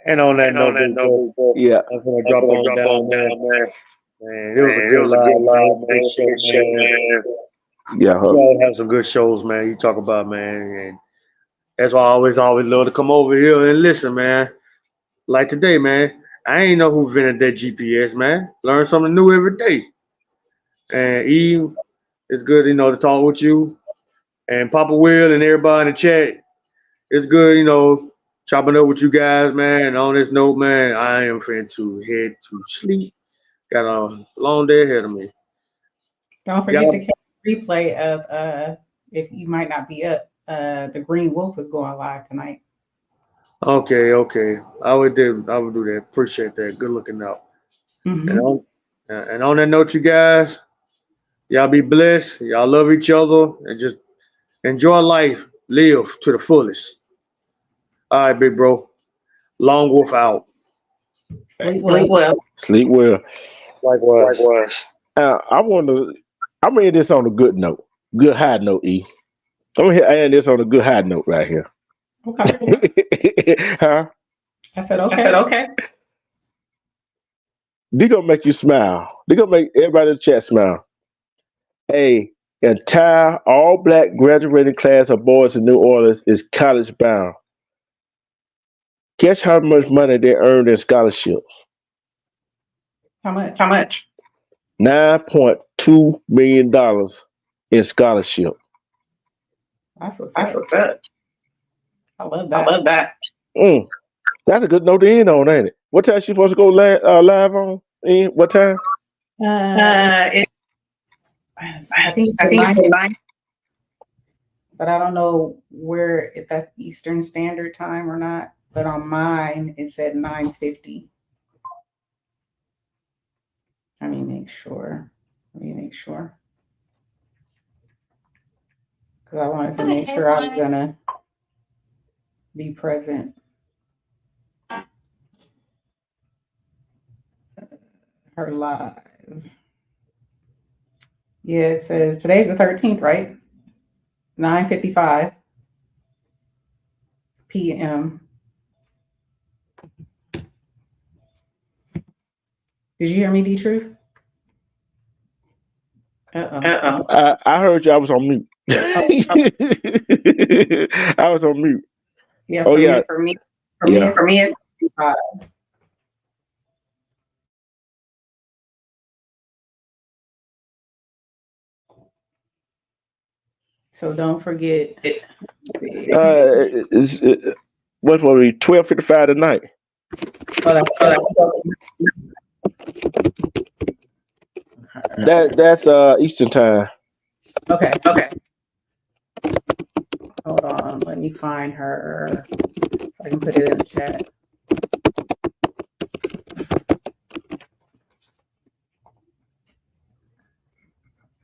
C: And on that note,
A: Yeah.
C: I'm gonna drop on down, man. Man, it was a good live, man. Big show, man.
A: Yeah.
C: You all have some good shows, man. You talk about, man, and that's why I always love to come over here and listen, man. Like today, man. I ain't know who invented that GPS, man. Learn something new every day. And Eve, it's good, to talk with you. And Papa Will and everybody in the chat, it's good, chopping up with you guys, man. And on this note, man, I am finna to head to sleep. Got a long day ahead of me.
F: Don't forget to catch the replay of if you might not be up. The Green Wolf is going live tonight.
C: Okay. I would do that. Appreciate that. Good looking out.
F: Mm-hmm.
C: And on that note, you guys, y'all be blessed. Y'all love each other and just enjoy life. Live to the fullest. All right, big bro. Long Wolf out.
F: Sleep well.
A: Sleep well.
C: Likewise.
A: I'm reading this on a good note. Good high note, E. I'm gonna end this on a good high note right here.
F: Okay.
A: Huh?
F: I said okay.
A: They're gonna make you smile. They're gonna make everybody in the chat smile. A entire all-black graduating class of boys in New Orleans is college bound. Guess how much money they earned in scholarships?
F: How much?
A: $9.2 million in scholarship.
F: That's what's up. I love that.
A: That's a good note to end on, ain't it? What time she supposed to go live on? What time?
F: I think it's 9. But I don't know if that's Eastern Standard Time or not. But on mine, it said 9:50. Let me make sure. Because I wanted to make sure I was going to be present. Her live. Yeah, it says today's the 13th, right? 9:55 p.m. Did you hear me, D-Truth?
A: I heard you. I was on mute. I was on mute.
F: Yeah. For me, it's 55. So don't forget.
A: What will be 12:55 tonight? That's Eastern time.
F: Okay. Hold on, let me find her so I can put it in the chat.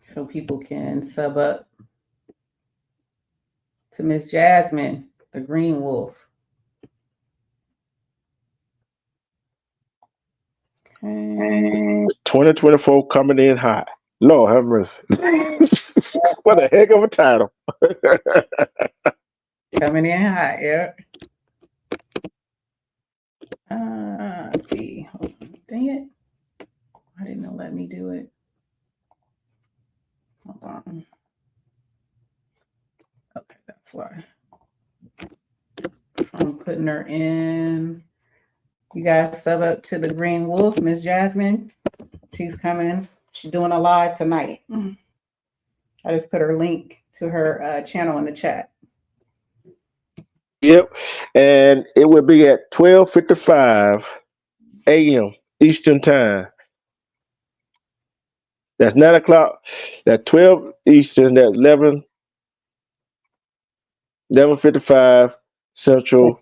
F: So people can sub up to Miss Jasmine, the Green Wolf. Okay.
A: 2024 coming in hot. Lord have mercy. What a heck of a title.
F: Coming in hot, yeah. Dang it. Why didn't it let me do it? Hold on. Okay, that's why. So I'm putting her in. You guys sub up to the Green Wolf, Miss Jasmine. She's coming. She's doing a live tonight. I just put her link to her channel in the chat.
A: Yep. And it will be at 12:55 a.m. Eastern time. That's 9 o'clock. That's 12 Eastern. That's 11:55 Central.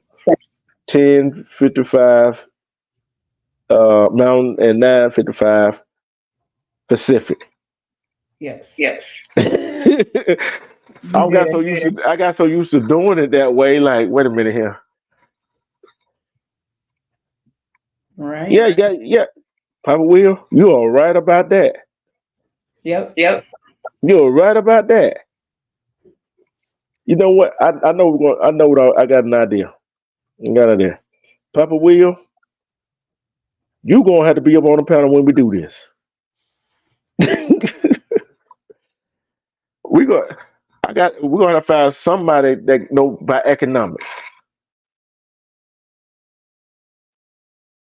A: 10:55 Mountain and 9:55 Pacific.
F: Yes.
A: I
F: You
A: got so
F: good.
A: used to I got so used to doing it that way. Like, wait a minute here.
F: Right.
A: Yeah. Papa Will, you are right about that.
F: Yep.
A: You're right about that. You know what? I know we're going. I know what I got an idea. I got an idea. Papa Will, you gonna have to be up on the panel when we do this. we got. We're gonna have to find somebody that know by economics.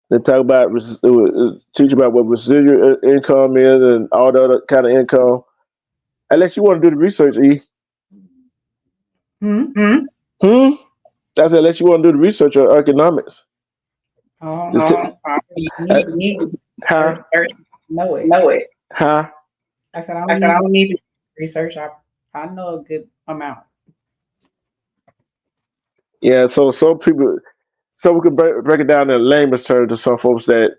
A: They talk about teach about what residual income is and all the other kind of income. Unless you want to do the research, E.
F: Hmm?
A: Hmm. That's unless you want to do the research on economics.
F: Oh, you need to
A: Huh?
F: know it.
A: Huh?
F: I said I don't need to research. I know a good amount.
A: Yeah. So some people, so we can break it down in layman's terms to some folks that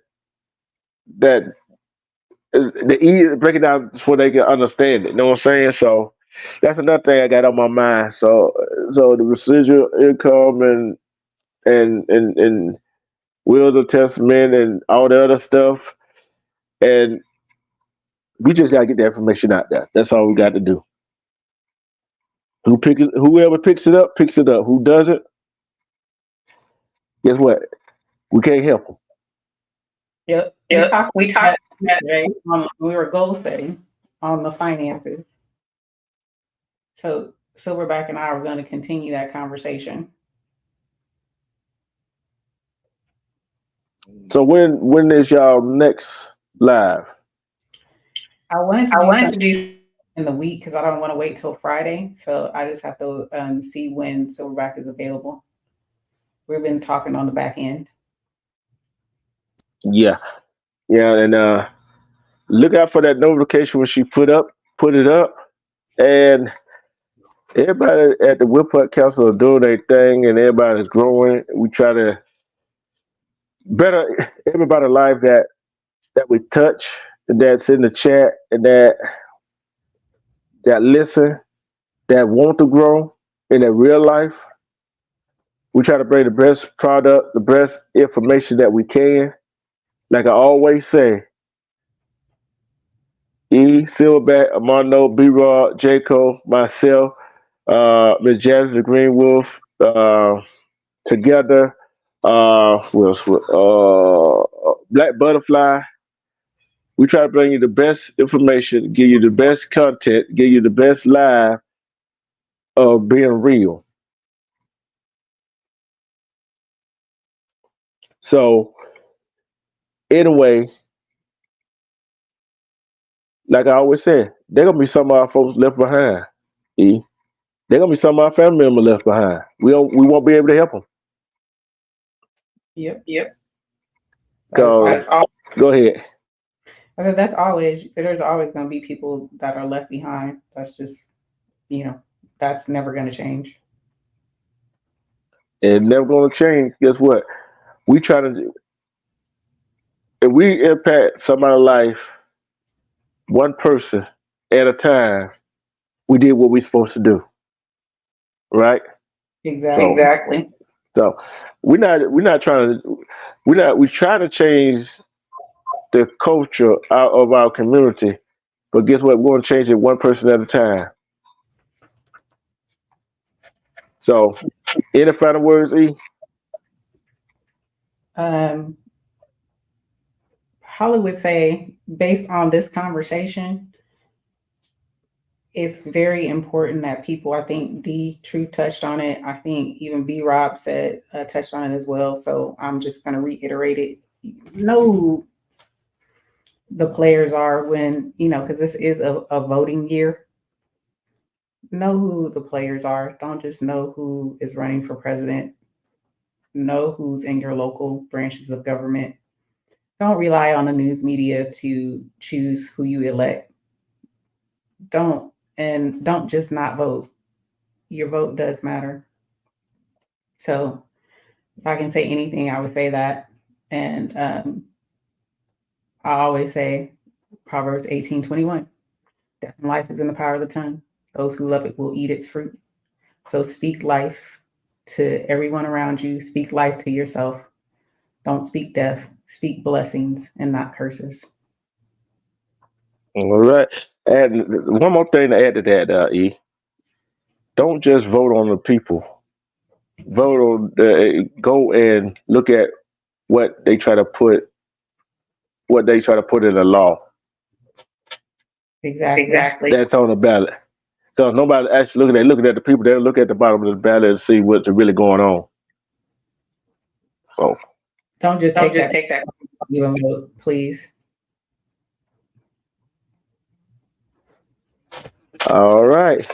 A: the easy break it down so they can understand it. You know what I'm saying? So that's another thing I got on my mind. So the residual income and wills of testament and all the other stuff, and we just gotta get the information out there. That's all we got to do. Whoever picks it up, picks it up. Who doesn't, guess what? We can't help them.
F: Yep. We talked about that yesterday we were goal setting on the finances. So Silverback and I are going to continue that conversation.
A: So when is y'all next live?
F: I wanted to do something in the week because I don't want to wait till Friday. So I just have to see when Silverback is available. We've been talking on the back end.
A: Yeah, and look out for that notification when she put it up, and everybody at the Whip Hut Council are doing their thing, and everybody's growing. We try to better everybody life that we touch, that's in the chat, and that listen, that want to grow in their real life. We try to bring the best product, the best information that we can. Like I always say, E, Silverback, Armando, B-Rod, Jaco, myself, Miss Jasmine the Green Wolf, together, who else? Black Butterfly. We try to bring you the best information, give you the best content, give you the best live of being real. So, anyway, like I always say, there gonna be some of our folks left behind. E, there gonna be some of our family members left behind. We won't be able to help them.
F: Yep.
A: Go ahead.
F: I said there's always going to be people that are left behind. That's just, that's never going to change.
A: It's never gonna change. Guess what? We try to do. If we impact somebody's life, one person at a time, we did what we're supposed to do, right?
F: Exactly.
A: So we're not trying to we try to change the culture out of our community, but guess what? We're going to change it one person at a time. So, any final words, E?
F: Holly would say, based on this conversation, it's very important that people, I think D Truth touched on it. I think even B Rob said, touched on it as well. So I'm just going to reiterate it. Know who the players are when, because this is a voting year. Know who the players are. Don't just know who is running for president. Know who's in your local branches of government. Don't rely on the news media to choose who you elect. Don't just not vote. Your vote does matter. So If I can say anything, I would say that. And I always say Proverbs 18:21. Death and life is in the power of the tongue. Those who love it will eat its fruit. So speak life to everyone around you. Speak life to yourself. Don't speak death. Speak blessings and not curses.
A: All right. And one more thing to add to that, E. Don't just vote on the people. Vote on. Go and look at what they try to put in the law.
F: Exactly.
A: That's on the ballot. So nobody actually looking at the people. They look at the bottom of the ballot and see what's really going on. So
F: Don't just take that. You and vote, please.
A: all right.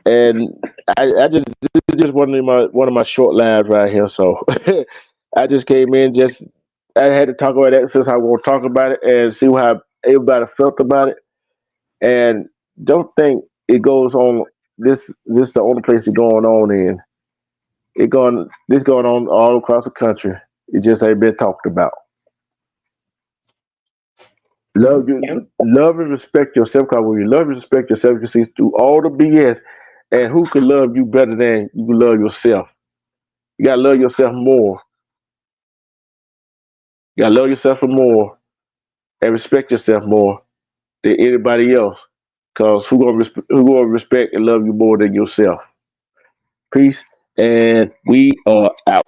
A: And I just this is just one of my short lives right here. So I just came in. I had to talk about that since I want to talk about it and see how everybody felt about it. And don't think it goes on. This the only place it's going on in. This going on all across the country. It just ain't been talked about. Love and respect yourself. Because when you love and respect yourself, you see through all the BS. And who can love you better than you can love yourself? You gotta love yourself more. You gotta love yourself more and respect yourself more than anybody else. Cause who gonna respect and love you more than yourself? Peace, and we are out.